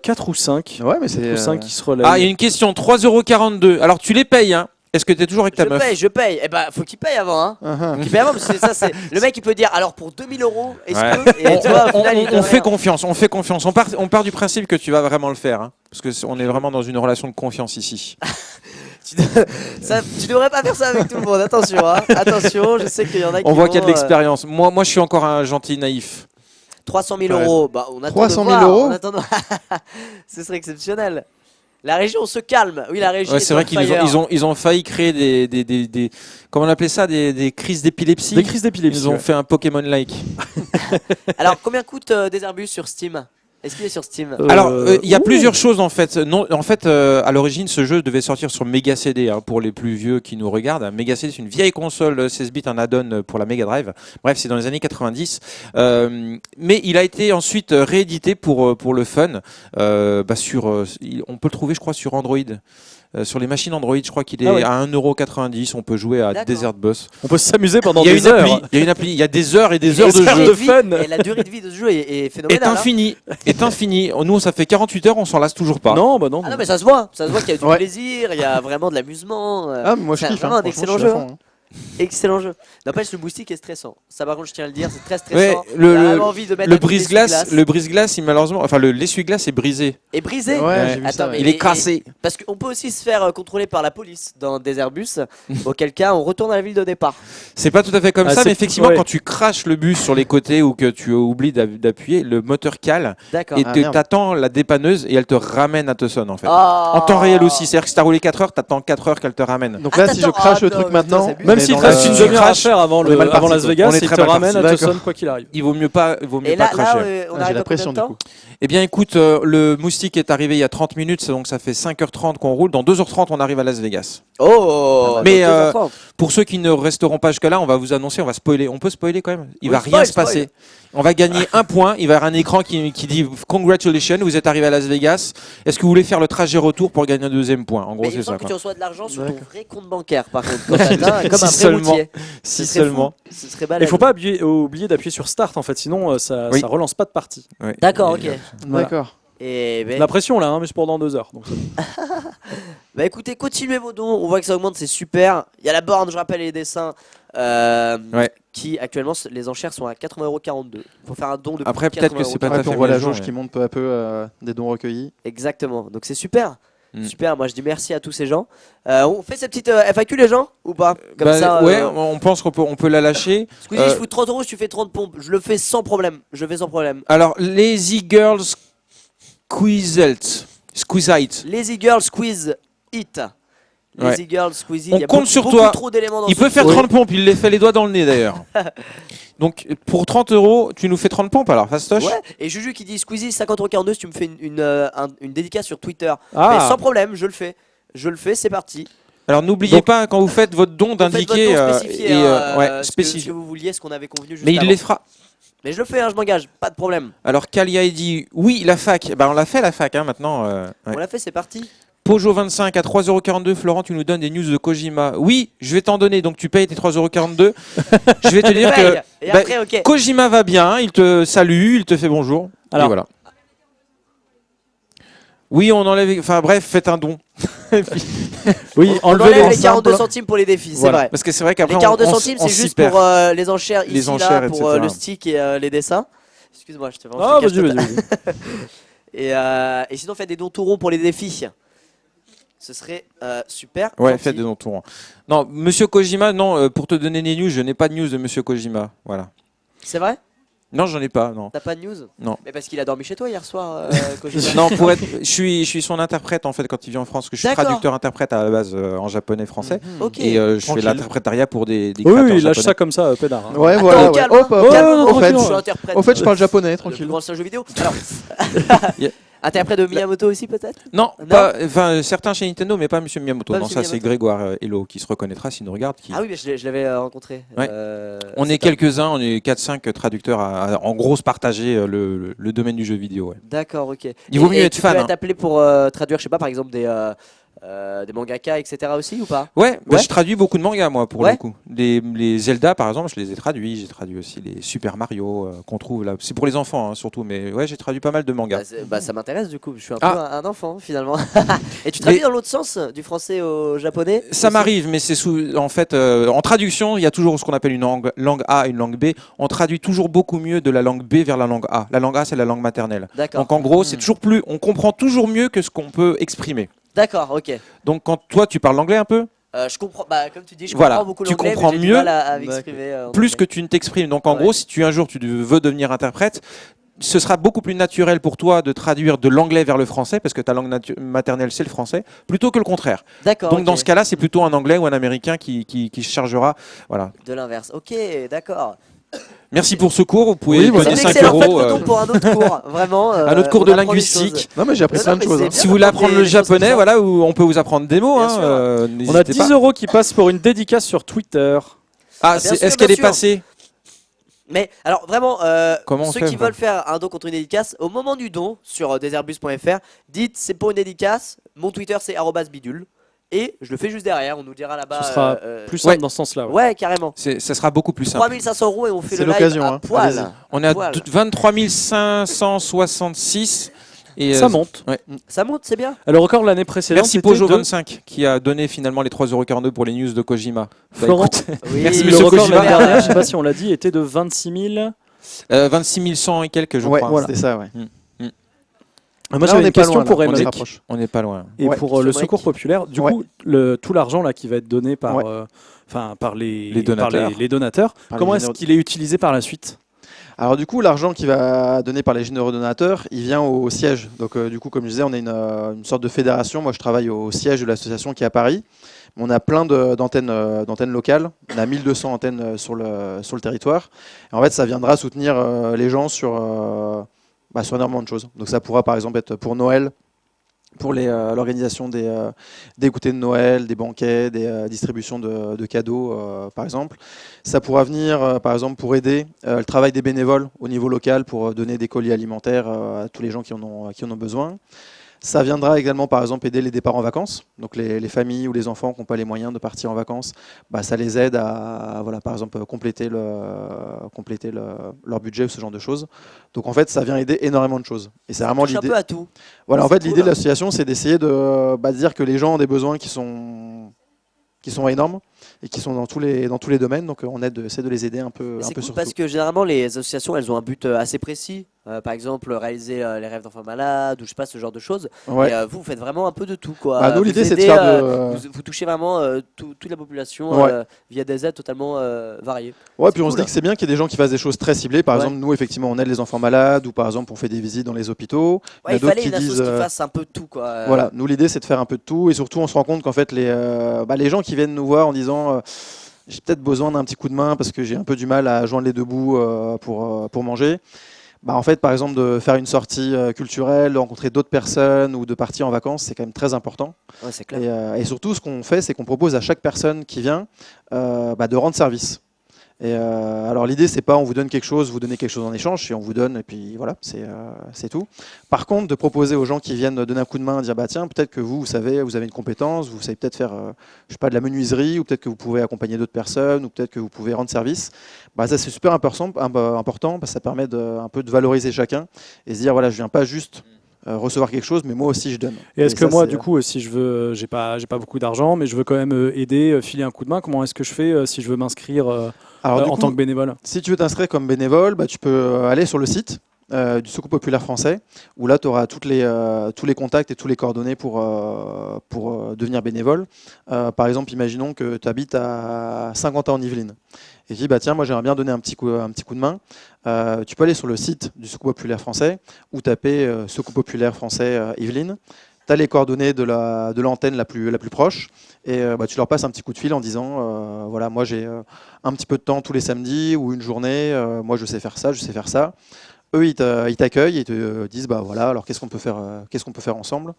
4 ou 5. Ouais, mais c'est. 5 qui se relèvent. Ah, il y a une question, 3,42€. Alors tu les payes, hein? Est-ce que tu es toujours avec ta meuf? Je paye. Eh ben, faut qu'il paye avant, hein. Uh-huh. Qu'il paye avant, parce que ça, c'est. Le mec, il peut dire, alors pour 2000€, est-ce Ouais. que. Et toi, au final, il donne On fait rien. confiance, on fait confiance. On part du principe que tu vas vraiment le faire, hein, parce que on est vraiment dans une relation de confiance ici. Tu devrais pas faire ça avec tout le monde, attention, hein. Attention, je sais qu'il y en a qui. On voit qu'il y a de vont, l'expérience. Moi, je suis encore un gentil naïf. 300 000€, bah on attend 300 de 000 voir, euros en attendant. Ce serait exceptionnel. La région se calme. Oui, la région. Ouais, c'est vrai qu'ils ils ont failli créer des comment on appelait ça, des crises d'épilepsie. Des crises d'épilepsie. Ils ont ouais. fait un Pokémon-like. Alors, combien coûte Désherbus sur Steam? Est-ce qu'il est sur Steam? Alors, il y a ouh. plusieurs choses en fait. Non, en fait, à l'origine, ce jeu devait sortir sur Mega CD hein, pour les plus vieux qui nous regardent. Mega CD, c'est une vieille console 16 bits, un add-on pour la Mega Drive. Bref, c'est dans les années 90. Mais il a été ensuite réédité pour le fun. On peut le trouver, je crois, sur Android. Sur les machines Android, je crois qu'il est Ah ouais. à 1,90 €. On peut jouer à D'accord. Desert Bus. On peut s'amuser pendant Il y a des une heures. appli, il y a une appli, il y a des heures et des heures de Des heures jeu. de fun. Et la durée de vie de ce jeu est Est phénoménale. hein. infini, est infini. Nous, ça fait 48 heures, on s'en lasse toujours pas. Non, bah non. Ah non, mais ça se voit qu'il y a du Ouais. plaisir, il y a vraiment de l'amusement. Ah, mais moi je c'est kiffe. vraiment un Franchement, excellent je suis à jeu, fond, hein. Excellent jeu. N'empêche, le moustique est stressant. Ça, par contre, je tiens à le dire, c'est très Ouais, stressant. le- T'as le- vraiment envie de mettre Le un coup brise-glace, d'essuie-glace. malheureusement, enfin l'essuie-glace est brisé. est brisé. Ouais, j'ai vu Attends, ça. mais- Ouais. Il est cassé. Parce qu'on peut aussi se faire contrôler par la police dans des Airbus, auquel cas on retourne à la ville de départ. C'est pas tout à fait comme Ah, ça, c'est- mais effectivement, ouais. quand tu craches le bus sur les côtés ou que tu oublies d'appuyer, le moteur cale D'accord. et Ah, merde. t'attends la dépanneuse et elle te ramène à Tucson en fait. Ah. En temps réel aussi, c'est-à-dire que si t'as roulé 4 heures, t'attends 4 heures qu'elle te ramène. Donc là, si je Attends, crache le non, truc mais maintenant, ça, c'est abusé. Même mais s'il dans te reste le- une demi-heure à crash, faire avant on est mal avant parti, Las quoi. Vegas, On est il très te mal ramène parti. à Tucson D'accord. quoi qu'il arrive. Il vaut mieux pas Et là, cracher. on Ah, j'ai arrive la à combien pression de du temps coup. Eh bien écoute, le moustique est arrivé il y a 30 minutes, donc ça fait 5h30 qu'on roule. Dans 2h30, on arrive à Las Vegas. Oh. Mais, donc 2h30. Pour ceux qui ne resteront pas jusque-là, on va vous annoncer, on va spoiler. On peut spoiler quand même. Il Oui, va spoil, rien se spoil. passer. On va gagner un point. Il va y avoir un écran qui dit Congratulations, vous êtes arrivé à Las Vegas. Est-ce que vous voulez faire le trajet retour pour gagner un deuxième point? En gros, Mais il c'est me ça. semble que quoi. tu reçois de l'argent sur ton D'accord. vrai compte bancaire, par contre, quand t'atteins, comme Si un vrai seulement. routier. Si Ce serait seulement. fou. Ce serait balèze. Il faut pas oublier d'appuyer sur Start en fait, sinon ça Oui. relance pas de partie. Ouais. D'accord, Et, ok. Voilà. D'accord. Et ben, La pression là, hein, mais c'est pour dans 2 heures. Donc bah écoutez, continuez vos dons, on voit que ça augmente, c'est super. Il y a la borne, je rappelle les dessins, Ouais. qui actuellement, les enchères sont à 80,42 €. Il faut faire un don de Après, plus de peut-être que c'est pas 80 tout à Ouais, puis fait on voit la maison, jauge ouais. qui monte peu à peu des dons recueillis. Exactement, donc c'est super. Mm. Super, moi je dis merci à tous ces gens. On fait cette petite FAQ les gens ou pas? Comme Bah, ça, ouais, on pense on peut la lâcher. Squeezie, je fous 30 €, si tu fais 30 pompes. Je le fais sans problème. Je fais sans problème. Alors, Lazy Girls Squeezite. Lazy Girl Squeeze It. Lazy Ouais. Girl Squeezie. On il y a compte beaucoup, sur beaucoup toi. trop d'éléments dans Il ce peut faire jeu. 30 pompes, il les fait les doigts dans le nez d'ailleurs. Donc pour 30 €, tu nous fais 30 pompes alors, fastoche. Ouais, et Juju qui dit Squeezie 50,42 si tu me fais une dédicace sur Twitter. Mais ah, sans problème, je le fais. Je le fais, c'est parti. Alors n'oubliez Donc- pas quand vous faites votre don Vous faites d'indiquer votre don spécifié, ouais, ce que spécifié. vous vouliez, ce qu'on avait convenu juste Mais il avant. les fera. Mais je le fais, hein, je m'engage, pas de problème. Alors Kalia dit oui la fac. On l'a fait la fac maintenant. Ouais. On l'a fait, c'est parti. Pojo 25 à 3,42 €. Florent, tu nous donnes des news de Kojima. Oui, je vais t'en donner. Donc tu payes tes 3,42 €. Je vais te dire que Et bah, après, ok. Kojima va bien. Il te salue, il te fait bonjour. Et Alors. voilà. Oui, on enlève. Enfin bref, faites un don. oui, On enlevez enlève les les 42 simples. centimes pour les défis, c'est Voilà. vrai. Parce que c'est vrai qu'après Les 42 on centimes, c'est s'y juste perd. pour les enchères Les ici, enchères, là, pour etc. le stick et les dessins. Excuse-moi, je te fais Ah, je te vas-y, cache vas-y, vas-y. Et sinon, faites des dons tout ronds pour les défis. Ce serait super. Ouais, gentil. faites des dons tout rond. Non, Monsieur Kojima, non, pour te donner des news, je n'ai pas de news de Monsieur Kojima. Voilà. C'est vrai? Non, j'en ai pas, non. T'as pas de news? Non. Mais parce qu'il a dormi chez toi hier soir, Kojima. Non, je suis son interprète en fait quand il vient en France, parce que je suis D'accord. traducteur-interprète à la base en japonais-français. Ok. Et je fais Tranquille. l'interprétariat pour des Oui, créateurs oui, lâche japonais. ça comme ça, pédard. hein. Ouais, Attends, voilà. Ouais. calme, Hop, hop, calme. hop. non, Au fait, Je suis interprète. au fait, je parle japonais, Le plus tranquille. grand jeu vidéo. Alors, Yeah. interprète de Miyamoto aussi peut-être? Non, Non. pas, enfin certains chez Nintendo, mais pas Monsieur Miyamoto. Pas non, Monsieur ça c'est Miyamoto. Grégoire Hello qui se reconnaîtra s'il nous regarde. Qui... Ah oui, mais je l'avais rencontré. Ouais. On c'est est quelques-uns, on est 4-5 traducteurs à en gros se partager le domaine du jeu vidéo. Ouais. D'accord, ok. Il vaut mieux être tu fan, peux hein. être appelé pour traduire, je sais pas, par exemple des mangaka, etc. aussi ou pas? Ouais, bah, Ouais. je traduis beaucoup de mangas moi pour Ouais. le coup. Les Zelda par exemple, je les ai traduits. J'ai traduit aussi les Super Mario qu'on trouve là. C'est pour les enfants hein, surtout, mais ouais, j'ai traduit pas mal de mangas. Ça m'intéresse du coup, je suis un Ah. peu un enfant finalement. Et tu traduis Mais- dans l'autre sens, du français au japonais? Ça aussi? m'arrive, mais c'est en fait en traduction, il y a toujours ce qu'on appelle une langue A et une langue B. On traduit toujours beaucoup mieux de la langue B vers la langue A. La langue A, c'est la langue maternelle. D'accord. Donc en gros, c'est toujours plus, on comprend toujours mieux que ce qu'on peut exprimer. D'accord, ok. Donc quand toi, tu parles l'anglais un peu, Je comprends, bah, comme tu dis, je Voilà, comprends beaucoup tu l'anglais, mais comprends j'ai du mieux, mal à m'exprimer. en plus que anglais. tu ne t'exprimes. Donc en Ouais. gros, si tu un jour tu veux devenir interprète, ce sera beaucoup plus naturel pour toi de traduire de l'anglais vers le français, parce que ta langue maternelle c'est le français, plutôt que le contraire. D'accord. Donc ok. dans ce cas-là, c'est plutôt un anglais ou un américain qui se chargera. Voilà. De l'inverse. Ok, d'accord. Merci pour ce cours. Vous pouvez Oui, donner voilà. C'est 5 excellent. Faites euros. le don pour un autre cours, vraiment. Un autre cours on de apprend des linguistique. choses. Non, mais j'ai appris Non, plein non, de mais choses. c'est hein. bien. Si vous voulez apprendre Des le choses comme japonais, ça. voilà, où on peut vous apprendre des mots. Bien Hein, sûr. On a n'hésitez 10 pas. € qui passent pour une dédicace sur Twitter. Ah, Bien sûr, est-ce qu'elle bien est sûr. passée? Mais alors vraiment, Comment on ceux fait, qui quoi veulent faire un don contre une dédicace, au moment du don sur deserbus.fr, dites c'est pour une dédicace. Mon Twitter c'est @bidule. et je le fais juste derrière. On nous dira là-bas. Ce sera plus simple dans ce sens-là. Ouais, carrément. Ça sera beaucoup plus simple. 3500 € et on fait C'est le live l'occasion, à hein. poil. Allez-y. On est à Poil. 23 566. Et, Ça monte. Ouais. Ça monte, c'est bien. Alors, record de l'année précédente. Merci c'était Pojo de- 25 qui a donné finalement les 3,42 € pour les news de Kojima. Florent, Oui, Merci, le monsieur record de l'année Kojima. dernière, je sais pas si on l'a dit, était de 26 000. 26 100 et quelques, je Ouais, crois. c'était ça, ouais. Mm. Moi, Là, j'avais on une est pas question loin, là. pour On se Emmerich rapproche. On n'est pas loin. et Ouais. pour le Sur secours Emmerich. populaire. Du Ouais. coup, tout l'argent là qui va être donné par, Ouais. par les donateurs. les donateurs, Par les comment est-ce généreux. qu'il est utilisé par la suite? Alors du coup, l'argent qui va donné par les généreux donateurs, il vient au siège. Donc du coup, comme je disais, on est une sorte de fédération. Moi, je travaille au siège de l'association qui est à Paris. On a plein d'antennes locales. On a 1200 antennes sur le territoire. Et en fait, ça viendra soutenir les gens sur énormément de choses. Donc ça pourra par exemple être pour Noël, pour l'organisation des goûters de Noël, des banquets, des distributions de cadeaux, par exemple. Ça pourra venir, par exemple, pour aider le travail des bénévoles au niveau local, pour donner des colis alimentaires à tous les gens qui en ont besoin. Ça viendra également, par exemple, aider les départs en vacances. Donc les familles ou les enfants qui n'ont pas les moyens de partir en vacances, ça les aide à voilà, par exemple, compléter leur budget ou ce genre de choses. Donc en fait, ça vient aider énormément de choses. Et c'est vraiment Touche un l'idée. peu à tout. Voilà, en C'est fait, cool. l'idée de l'association, c'est d'essayer de dire que les gens ont des besoins qui sont énormes et qui sont dans tous les domaines. Donc on essaie de les aider un peu C'est cool sur parce tout. que généralement les associations elles ont un but assez précis. Par exemple réaliser les rêves d'enfants malades ou je sais pas ce genre de choses. Ouais. Et vous faites vraiment un peu de tout quoi. Nous, Vous l'idée, c'est de aidez, faire de... vous touchez vraiment toute la population Ouais. via des aides totalement variées. Ouais, C'est puis on se cool. dit que c'est bien qu'il y ait des gens qui fassent des choses très ciblées. Par Ouais. exemple, nous, effectivement, on aide les enfants malades ou par exemple, on fait des visites dans les hôpitaux. Ouais, y a il d'autres fallait qui une assoce disent, qui fasse un peu de tout quoi. Voilà, nous, l'idée, c'est de faire un peu de tout. Et surtout, on se rend compte qu'en fait, les gens qui viennent nous voir en disant j'ai peut-être besoin d'un petit coup de main parce que j'ai un peu du mal à joindre les deux bouts pour manger. En fait, par exemple, de faire une sortie culturelle, de rencontrer d'autres personnes ou de partir en vacances, c'est quand même très important. Ouais, c'est clair. Et surtout, ce qu'on fait, c'est qu'on propose à chaque personne qui vient de rendre service. Et alors l'idée, c'est pas on vous donne quelque chose, vous donnez quelque chose en échange, c'est on vous donne et puis voilà, c'est tout. Par contre, de proposer aux gens qui viennent donner un coup de main, dire tiens, peut-être que vous savez, vous avez une compétence, vous savez peut-être faire je sais pas, de la menuiserie, ou peut-être que vous pouvez accompagner d'autres personnes, ou peut-être que vous pouvez rendre service. Ça c'est super important parce que ça permet un peu de valoriser chacun et se dire voilà, je viens pas juste recevoir quelque chose, mais moi aussi je donne. Et est-ce Et que ça, moi, c'est- du coup, si je veux, j'ai pas beaucoup d'argent, mais je veux quand même aider, filer un coup de main, comment est-ce que je fais si je veux m'inscrire Alors, du en coup, tant que bénévole? si tu veux t'inscrire comme bénévole, tu peux aller sur le site du Secours populaire français, où là tu auras tous les contacts et tous les coordonnées pour devenir bénévole. Par exemple, imaginons que tu habites à Saint-Quentin en Yvelines. Et tu dis, tiens, moi j'aimerais bien donner un petit coup de main. Tu peux aller sur le site du Secours populaire français ou taper Secours populaire français Yvelines. Tu as les coordonnées de l'antenne la plus proche et tu leur passes un petit coup de fil en disant voilà, moi j'ai un petit peu de temps tous les samedis ou une journée, moi je sais faire ça, je sais faire ça. Eux, ils t'accueillent et ils te disent voilà, alors qu'est-ce qu'on peut faire ensemble.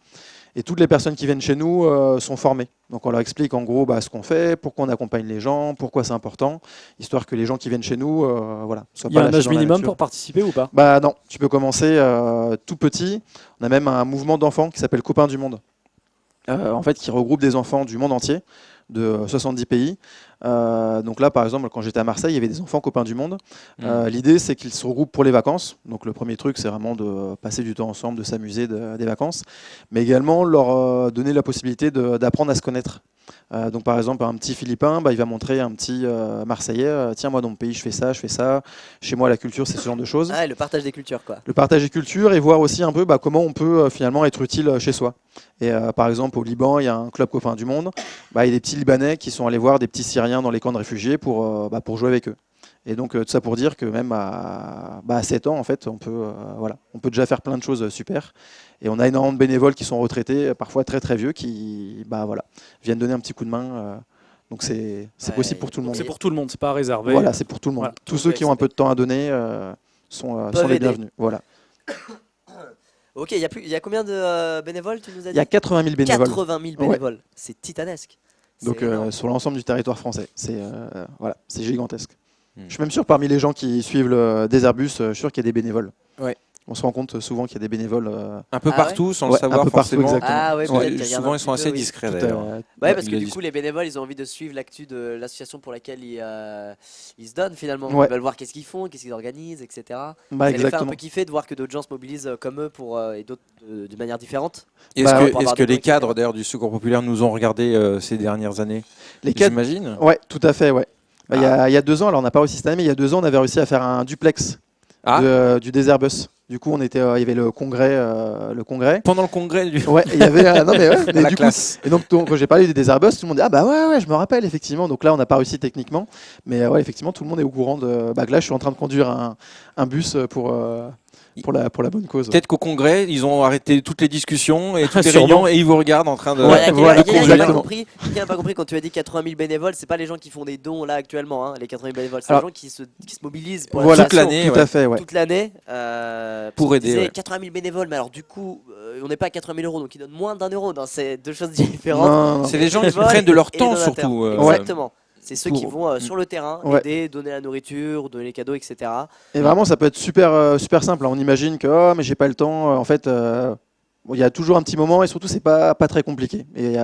Et toutes les personnes qui viennent chez nous sont formées. Donc on leur explique en gros ce qu'on fait, pourquoi on accompagne les gens, pourquoi c'est important, histoire que les gens qui viennent chez nous soient Il y a pas un lâchés âge dans la minimum nature. pour participer ou pas? Non, tu peux commencer tout petit. On a même un mouvement d'enfants qui s'appelle Copains du Monde, en fait, qui regroupe des enfants du monde entier, de 70 pays. Donc là, par exemple, quand j'étais à Marseille, il y avait des enfants copains du monde. L'idée, c'est qu'ils se regroupent pour les vacances. Donc le premier truc, c'est vraiment de passer du temps ensemble, de s'amuser des vacances, mais également leur donner la possibilité d'apprendre à se connaître. Donc par exemple, un petit Philippin, il va montrer un petit Marseillais, tiens, moi dans mon pays, je fais ça, chez moi la culture, c'est ce genre de choses. Ah, et le partage des cultures quoi. Le partage des cultures et voir aussi un peu comment on peut finalement être utile chez soi. Et par exemple, au Liban, il y a un club copain du monde. Il y a des petits Libanais qui sont allés voir des petits Syriens dans les camps de réfugiés pour jouer avec eux. Et donc tout ça pour dire que même à 7 ans, en fait, on peut déjà faire plein de choses super. Et on a énormément de bénévoles qui sont retraités, parfois très très vieux, qui viennent donner un petit coup de main. Donc c'est possible pour tout le monde. C'est pour tout le monde, c'est pas réservé. Voilà, c'est pour tout le monde. Voilà. Tous ceux qui ont un peu de temps à donner sont les aider. bienvenus. Voilà. Ok, il y a combien de bénévoles tu nous as dit? Il y a 80 000 bénévoles. 80 000 bénévoles, c'est titanesque. C'est Donc énorme. sur l'ensemble du territoire français, c'est gigantesque. Mm. Je suis même sûr parmi les gens qui suivent des Airbus, je suis sûr qu'il y a des bénévoles. Ouais. On se rend compte souvent qu'il y a des bénévoles. Un peu Ah partout, sans Ouais, le un savoir peu partout, forcément. exactement. Ah ouais, Ouais, peut-être qu'ils regardent souvent un ils sont petit assez peu, oui. discrets Tout à- d'ailleurs. Ouais, parce Ils que le du disent. coup, les bénévoles, ils ont envie de suivre l'actu de l'association pour laquelle ils se donnent finalement. Ouais. Ils veulent voir qu'est-ce qu'ils font, qu'est-ce qu'ils organisent, etc. Bah, Ça les fait un exactement. peu kiffer de voir que d'autres gens se mobilisent comme eux et d'autres de manière différente. Et Bah, Est-ce ouais, que, pour avoir est-ce que des dons, les etc. cadres d'ailleurs du Secours Populaire nous ont regardé ces dernières années? Les cadres, J'imagine. ouais, tout à fait, ouais. Bah, il y a 2 ans, alors on n'a pas réussi cette année, mais il y a 2 ans, on avait réussi à faire un duplex du Désert Bus. Du coup, il y avait le congrès. Pendant le congrès du. Ouais, il y avait. Non, mais ouais, mais La du coup, classe. et donc, quand j'ai parlé du Désert Bus, tout le monde dit ah bah ouais, je me rappelle effectivement. Donc là, on n'a pas réussi techniquement, mais ouais, effectivement, tout le monde est au courant que là, je suis en train de conduire un bus pour la bonne cause. Peut-être qu'au congrès, ils ont arrêté toutes les discussions et toutes les Sûrement. réunions et ils vous regardent en train de. Ouais, voilà, Quelqu'un n'a pas exactement. compris. Quelqu'un n'a pas compris quand tu as dit 80 000 bénévoles, c'est pas les gens qui font des dons là actuellement, hein, les 80 000 bénévoles, c'est les Alors, gens qui se mobilisent pour Voilà, toute l'association l'année. tout à fait, ouais. toute l'année Pour parce aider, qu'on disait ouais. 80 000 bénévoles, mais alors du coup, on n'est pas à 80 000 euros, donc ils donnent moins d'1 euro. C'est deux choses différentes. Non, non. C'est des gens qui Bénévoles prennent de leur et les temps donateurs. surtout. Exactement. C'est ceux qui Pour- vont sur le terrain, Ouais. aider, donner la nourriture, donner les cadeaux, etc. Et vraiment, ça peut être super simple. On imagine que oh, mais j'ai pas le temps. En fait, bon, il y a toujours un petit moment et surtout, c'est pas très compliqué. Et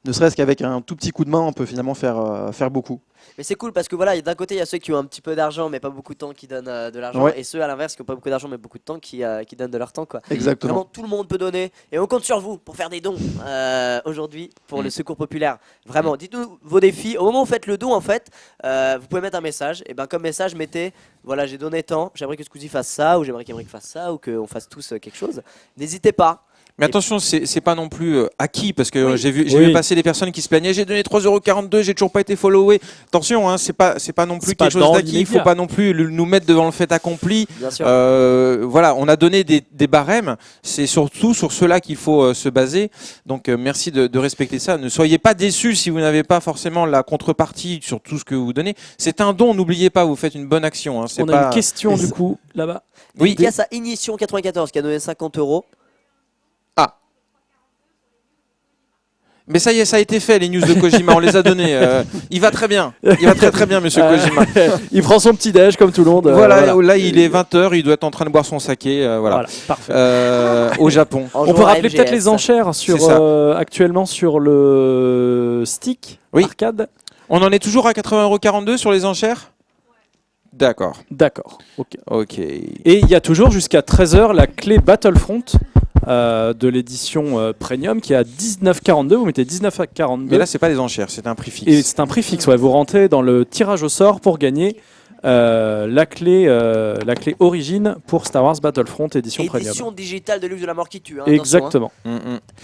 ne serait-ce qu'avec un tout petit coup de main, on peut finalement faire beaucoup. Mais c'est cool parce que voilà, d'un côté, il y a ceux qui ont un petit peu d'argent mais pas beaucoup de temps qui donnent de l'argent, Ouais. et ceux à l'inverse qui n'ont pas beaucoup d'argent mais beaucoup de temps qui donnent de leur temps, quoi. Exactement. Vraiment, tout le monde peut donner et on compte sur vous pour faire des dons aujourd'hui pour le Secours Populaire. Vraiment, dites-nous vos défis. Au moment où vous faites le don, en fait, vous pouvez mettre un message. Et ben comme message, mettez voilà, j'ai donné tant, j'aimerais que Squeezie fasse ça, ou j'aimerais qu'Emeric fasse ça, ou qu'on fasse tous quelque chose. N'hésitez pas. Mais attention, c'est pas non plus acquis parce que Oui. j'ai vu Oui. passer des personnes qui se plaignaient. J'ai donné 3,42 €, j'ai toujours pas été followé. Attention, hein, c'est pas non plus C'est pas quelque chose dans d'acquis. Il faut l'immédiat. pas non plus nous mettre devant le fait accompli. Bien sûr. Voilà, on a donné des barèmes. C'est surtout sur cela qu'il faut se baser. Donc merci de respecter ça. Ne soyez pas déçus si vous n'avez pas forcément la contrepartie sur tout ce que vous donnez. C'est un don, n'oubliez pas. Vous faites une bonne action. Hein, c'est On a pas... une question du coup là-bas. Oui. Dédicace à Ignition 94 qui a donné 50 €. Mais ça y est, ça a été fait, les news de Kojima, on les a donnés. Il va très bien. Il va très très bien, monsieur Kojima. Il prend son petit déj comme tout le monde. Voilà, là il est 20 h, il doit être en train de boire son saké. Voilà. Voilà, parfait. Au Japon. En On jouant peut à rappeler MGS. peut-être les enchères C'est ça. actuellement sur le stick Oui. arcade. On en est toujours à 80,42 € sur les enchères. D'accord. D'accord. Ok. Ok. Et il y a toujours jusqu'à 13h la clé Battlefront de l'édition Premium qui est à 19,42. Vous mettez 19,42. Mais là, c'est pas des enchères, c'est un prix fixe. Et c'est un prix fixe. Ouais. Vous rentrez dans le tirage au sort pour gagner la clé origine pour Star Wars Battlefront édition Premium. Édition digitale de luxe de la mort qui tue. Hein, attention, hein. Exactement.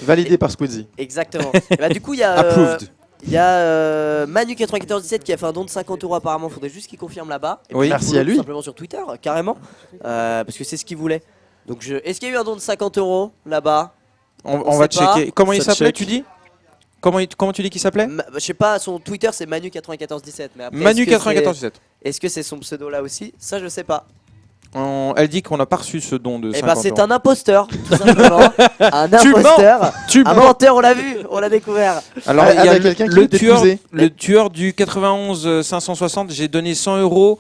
Validé par Squeezie. Exactement. Et bah, du coup, il y a Approved. Manu9417 qui a fait un don de 50 € apparemment. Faudrait juste qu'il confirme là-bas. Et Oui. puis, Merci follow à lui. tout simplement sur Twitter, carrément, parce que c'est ce qu'il voulait. Donc, est-ce qu'il y a eu un don de 50 € là-bas? On va sait pas. checker. Comment il Ça s'appelait, check. tu dis comment tu dis qu'il s'appelait Je sais pas, son Twitter c'est Manu9417. Mais après, est-ce que Manu9417. Est-ce que c'est son pseudo là aussi? Ça, je sais pas. Elle dit qu'on n'a pas reçu ce don de 50 Et bah, c'est €. un imposteur, tout simplement. Un Tu mens. imposteur. Tu Un mens. menteur, on l'a vu, on l'a découvert. Alors, Avec il y a quelqu'un qui le veut tueur, t'épouser. le tueur du 91 560, j'ai donné 100 €.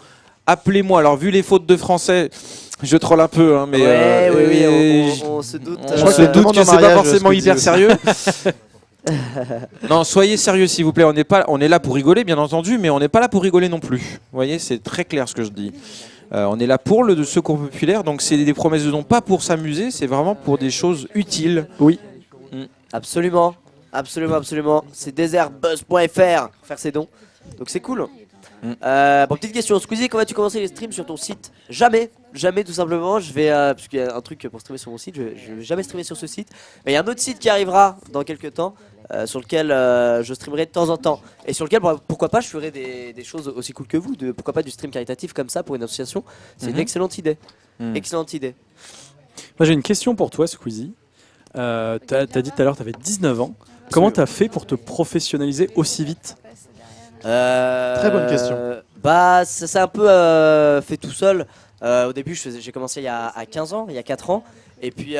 Appelez-moi. Alors, vu les fautes de français, je troll un peu, hein, mais Ouais, oui, et on se doute. on Je crois se que doute demande que en c'est pas mariage, forcément Squeezie hyper aussi. sérieux. Non, soyez sérieux s'il vous plaît. On est là pour rigoler, bien entendu, mais on n'est pas là pour rigoler non plus. Vous voyez, c'est très clair ce que je dis. On est là pour le Secours Populaire, donc c'est des promesses de dons, pas pour s'amuser, c'est vraiment pour des choses utiles. Oui. Absolument, absolument. C'est desertbuzz.fr faire ses dons. Donc c'est cool. Bon, petite question, Squeezie, comment vas-tu commencer les streams sur ton site? Jamais tout simplement. Je vais, parce qu'il y a un truc pour streamer sur mon site, je vais jamais streamer sur ce site. Mais il y a un autre site qui arrivera dans quelques temps, sur lequel je streamerai de temps en temps. Et sur lequel, pourquoi pas, je ferai des choses aussi cool que vous. Pourquoi pas du stream caritatif comme ça pour une association. C'est une excellente idée. Excellente idée. Moi j'ai une question pour toi, Squeezie. T'as dit tout à l'heure que tu avais 19 ans. Comment t'as fait pour te professionnaliser aussi vite? Très bonne question. Bah, ça s'est un peu fait tout seul. Au début, j'ai commencé il y a 15 ans, il y a 4 ans. Et puis,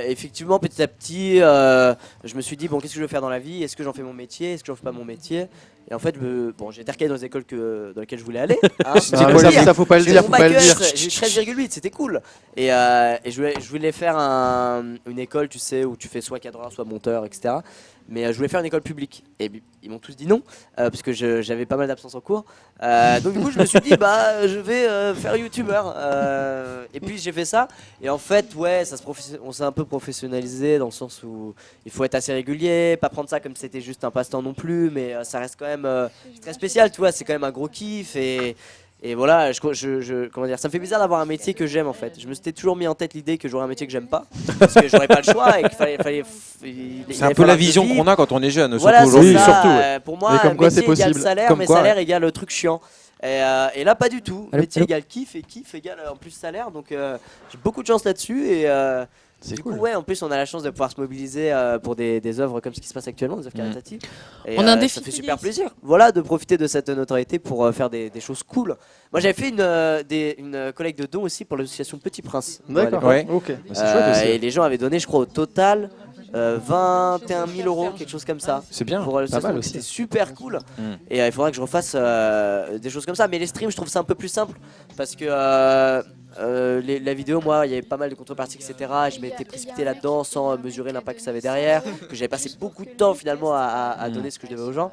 effectivement, petit à petit, je me suis dit, bon, qu'est-ce que je veux faire dans la vie? Est-ce que j'en fais mon métier? Est-ce que j'en fais pas mon métier? Et en fait, bon, j'ai terqué dans les écoles dans lesquelles je voulais aller. Hein, Ah, mais ça, faut pas le j'ai dire, mon faut pas le bac dire. ES, j'ai 13,8, c'était cool. Et je voulais faire une école, tu sais, où tu fais soit cadreur, soit monteur, etc. Mais je voulais faire une école publique. Et ils m'ont tous dit non, parce que j'avais pas mal d'absence en cours. Donc du coup, je me suis dit, je vais faire youtubeur. Et puis j'ai fait ça. Et en fait, ouais, on s'est un peu professionnalisé dans le sens où il faut être assez régulier, pas prendre ça comme si c'était juste un passe-temps non plus, mais ça reste quand même très spécial, tu vois, c'est quand même un gros kiff. Et voilà, comment dire, ça me fait bizarre d'avoir un métier que j'aime en fait. Je me suis toujours mis en tête l'idée que j'aurais un métier que j'aime pas, parce que j'aurais pas le choix et qu'il fallait C'est un peu la vision qu'on a quand on est jeune, voilà, surtout aujourd'hui. c'est ça. Surtout. Pour moi, Mais comme quoi, c'est métier égale possible. salaire, Comme mais quoi, salaire égale le truc chiant. Et là, pas du tout. Allô, Métier allô égale kiff et kiff égale en plus salaire. Donc j'ai beaucoup de chance là-dessus. Et C'est du cool. coup, ouais, en plus, on a la chance de pouvoir se mobiliser pour des œuvres comme ce qui se passe actuellement, des œuvres caritatives. Et, On a un ça défi fait de super police. plaisir. Voilà, de profiter de cette notoriété pour faire des choses cool. Moi, j'avais fait une collecte de dons aussi pour l'association Petit Prince. D'accord. Ouais. Ok. C'est chouette aussi. Et les gens avaient donné, je crois, au total 21 000 euros, quelque chose comme ça. C'est bien. Pour l'association, mal donc aussi. c'était super cool. Mm. Et il faudra que je refasse des choses comme ça. Mais les streams, je trouve ça un peu plus simple parce que la vidéo, moi, il y avait pas mal de contreparties, etc. Et je m'étais précipité là-dedans sans mesurer l'impact que ça avait derrière. Que j'avais passé beaucoup de temps finalement à donner ce que je devais aux gens.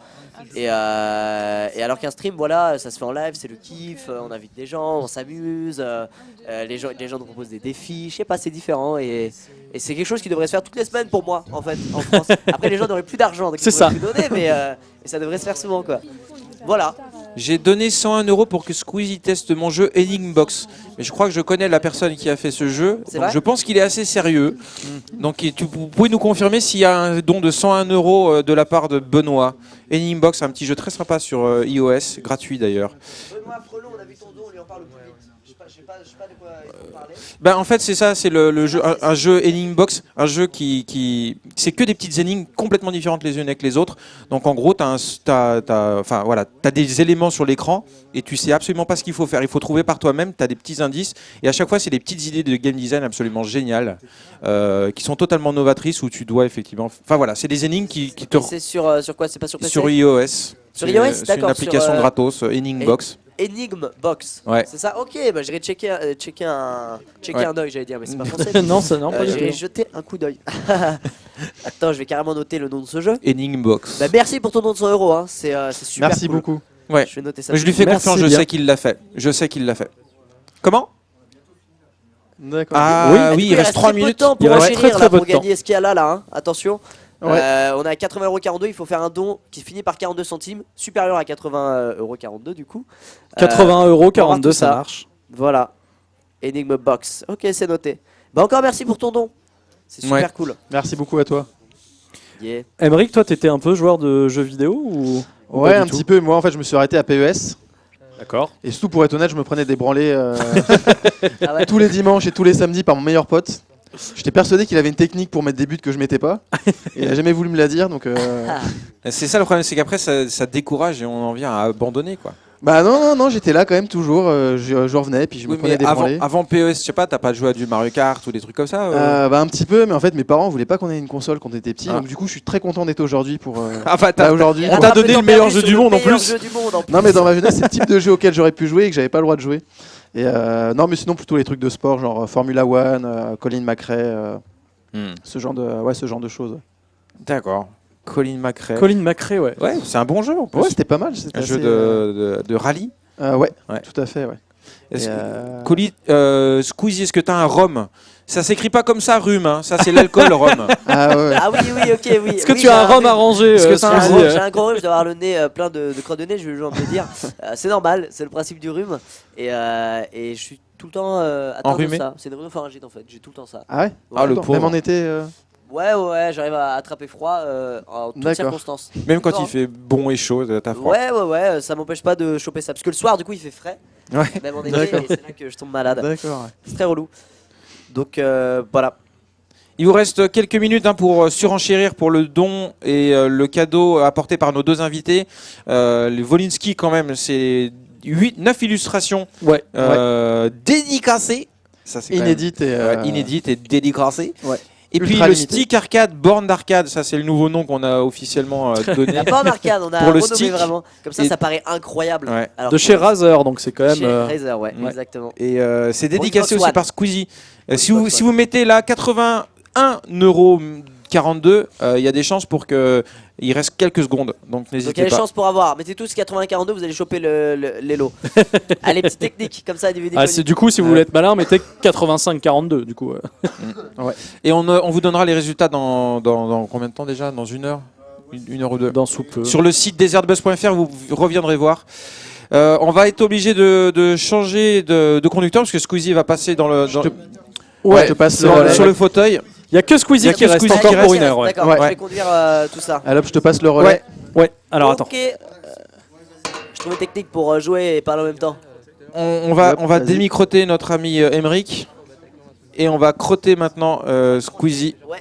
Et alors qu'un stream, voilà, ça se fait en live, c'est le kiff. On invite des gens, on s'amuse. Les gens nous proposent des défis. Je sais pas, c'est différent. Et c'est quelque chose qui devrait se faire toutes les semaines pour moi, en fait, en France. Après, les gens n'auraient plus d'argent, donc ils C'est ça. pourraient plus donner, mais ça devrait se faire souvent, quoi. Voilà. J'ai donné 101 € pour que Squeezie teste mon jeu Enigma Box. Mais je crois que je connais la personne qui a fait ce jeu. C'est Donc vrai je pense qu'il est assez sérieux. Donc vous pouvez nous confirmer s'il y a un don de 101 € de la part de Benoît. Enigma Box, un petit jeu très sympa sur iOS, gratuit d'ailleurs. Benoît Frelon, on a vu ton don, on lui en parle plus vite. Je sais pas de quoi il faut parler. Ben, en fait c'est ça, c'est le jeu, un jeu Enigma Box, un jeu qui c'est que des petites énigmes complètement différentes les unes avec les autres. Donc en gros t'as des éléments sur l'écran et tu sais absolument pas ce qu'il faut faire. Il faut trouver par toi-même, tu as des petits indices et à chaque fois c'est des petites idées de game design absolument géniales qui sont totalement novatrices où tu dois effectivement... Enfin voilà, c'est des énigmes qui te... C'est sur quoi? C'est pas sur PC? Sur iOS. Sur iOS, C'est une d'accord, application sur, gratos, Enigma Box. Enigma Box. Ouais. C'est ça? Ok, bah j'irai checker un œil, j'allais dire, mais c'est pas français. Non, ça non, pas du J'irai tout. jeter un coup d'œil. Attends, je vais carrément noter le nom de ce jeu. Enigma Box. Bah, merci pour ton don de 100 €, hein. C'est super Merci cool. beaucoup. Ouais. Je vais noter ça. Mais je lui fais Merci confiance, je bien. sais qu'il l'a fait. Je sais qu'il l'a fait. Comment? D'accord. Ah Du oui, coup, il reste 3 très peu de minutes. temps pour Il reste enchérir, très, là, très peu pour de temps. gagner ce qu'il y a là, hein. Attention. Ouais. On est à 80,42 €, il faut faire un don qui finit par 42 centimes, supérieur à 80,42 € du coup. 81 €, on va 42, voir tout ça ça. marche. Voilà. Enigma Box. Ok, c'est noté. Bah encore merci pour ton don. C'est super Ouais. cool. Merci beaucoup à toi. Yeah. Emeric, toi, t'étais un peu joueur de jeux vidéo ou Ouais, pas du un tout petit peu. Moi, en fait, je me suis arrêté à PES. D'accord. Et surtout, pour être honnête, je me prenais des branlées Ah ouais. tous les dimanches et tous les samedis par mon meilleur pote. J'étais persuadé qu'il avait une technique pour mettre des buts que je mettais pas. Et il a jamais voulu me la dire. Donc, C'est ça le problème, c'est qu'après ça décourage et on en vient à abandonner quoi. bah non, j'étais là quand même toujours. Je revenais puis je me Oui, prenais mais des branlées. avant PES, je sais pas, t'as pas joué à du Mario Kart ou des trucs comme ça Bah un petit peu, mais en fait mes parents voulaient pas qu'on ait une console quand on était petit, Ah. donc du coup je suis très content d'être aujourd'hui pour. Ah bah Là aujourd'hui. On t'a donné le meilleur jeu du monde, en plus. Jeu du monde, en plus. Non mais dans ma jeunesse c'est le type de jeu auquel j'aurais pu jouer et que j'avais pas le droit de jouer. Et non mais sinon plutôt les trucs de sport genre Formula One, Colin McRae, ce genre de choses. D'accord. Colin McRae. Colin McRae, ouais. Ouais, c'est un bon jeu en plus. Ouais c'était pas mal. C'était un jeu assez, de rallye. ouais, Ouais. tout à fait ouais. Est-ce Et, que- Squeezie, est-ce que t'as un rhum? Ça s'écrit pas comme ça, rhume. Hein. Ça, c'est l'alcool, rhum. Ah ouais. Ah oui, ok, oui. Est-ce que Oui, tu as un j'ai rhum arrangé Est-ce que t'as un Squeezie, rhum J'ai un gros rhume, je dois avoir le nez plein de creux de nez, je vais le me dire. C'est normal, c'est le principe du rhume. Et je suis tout le temps atteint de Enrhumé. ça. C'est une rhinopharyngite en fait, j'ai tout le temps ça. Ah ouais. Ah, le Même pauvre. en été. Ouais, j'arrive à attraper froid en toutes D'accord. circonstances. Même quand Non. il fait bon et chaud, t'as froid. Ouais, ça m'empêche pas de choper ça. Parce que le soir, du coup, il fait frais. Ouais. Même en été, D'accord. et c'est là que je tombe malade. D'accord. Ouais. C'est très relou. Donc voilà. Il vous reste quelques minutes pour surenchérir pour le don et le cadeau apporté par nos deux invités. Les Wolinski, quand même, c'est 9 illustrations Ouais. dédicacées. Ça, c'est quand même- Inédite et. inédites et dédicacées. Ouais. Et puis Ultra le limité. stick arcade, borne d'arcade, ça c'est le nouveau nom qu'on a officiellement donné. La borne arcade, on a Pour le renommé stick. vraiment. Comme ça, Et- ça paraît incroyable. Ouais. Alors De que- chez Razer, donc c'est quand même. Chez Razer, ouais, Ouais. exactement. Et c'est Pour dédicacé Xbox aussi One. par Squeezie. Pour Si vous, Xbox si vous mettez là 81,42 €, il y a des chances pour que il reste quelques secondes. Donc Donc il y n'hésitez a des pas. chances pour avoir. Mettez tous 80-42, vous allez choper les lots. Allez, petite technique, comme ça, DVD. Ah, c'est du coup, si vous voulez être malin, mettez 85-42 du coup. Et on vous donnera les résultats dans combien de temps déjà? Dans 1 heure, 1 heure ou 2. Dans soupe. Sur le site desertbus.fr, vous reviendrez voir. On va être obligé de changer de conducteur parce que Squeezie va passer dans le. Ouais, je te passe le sur, relais. sur le fauteuil. Il y a que Squeezie Il y a qui que reste Squeezie encore qui pour reste. une heure. Ouais. D'accord, Ouais. je vais conduire tout ça. Alors, je te passe le relais. Ouais. Alors attends. Ok. Je trouve une technique pour jouer et parler en même temps. On va Hop, vas-y. démicroter notre ami Emeric. Et on va crotter maintenant Squeezie. Ouais.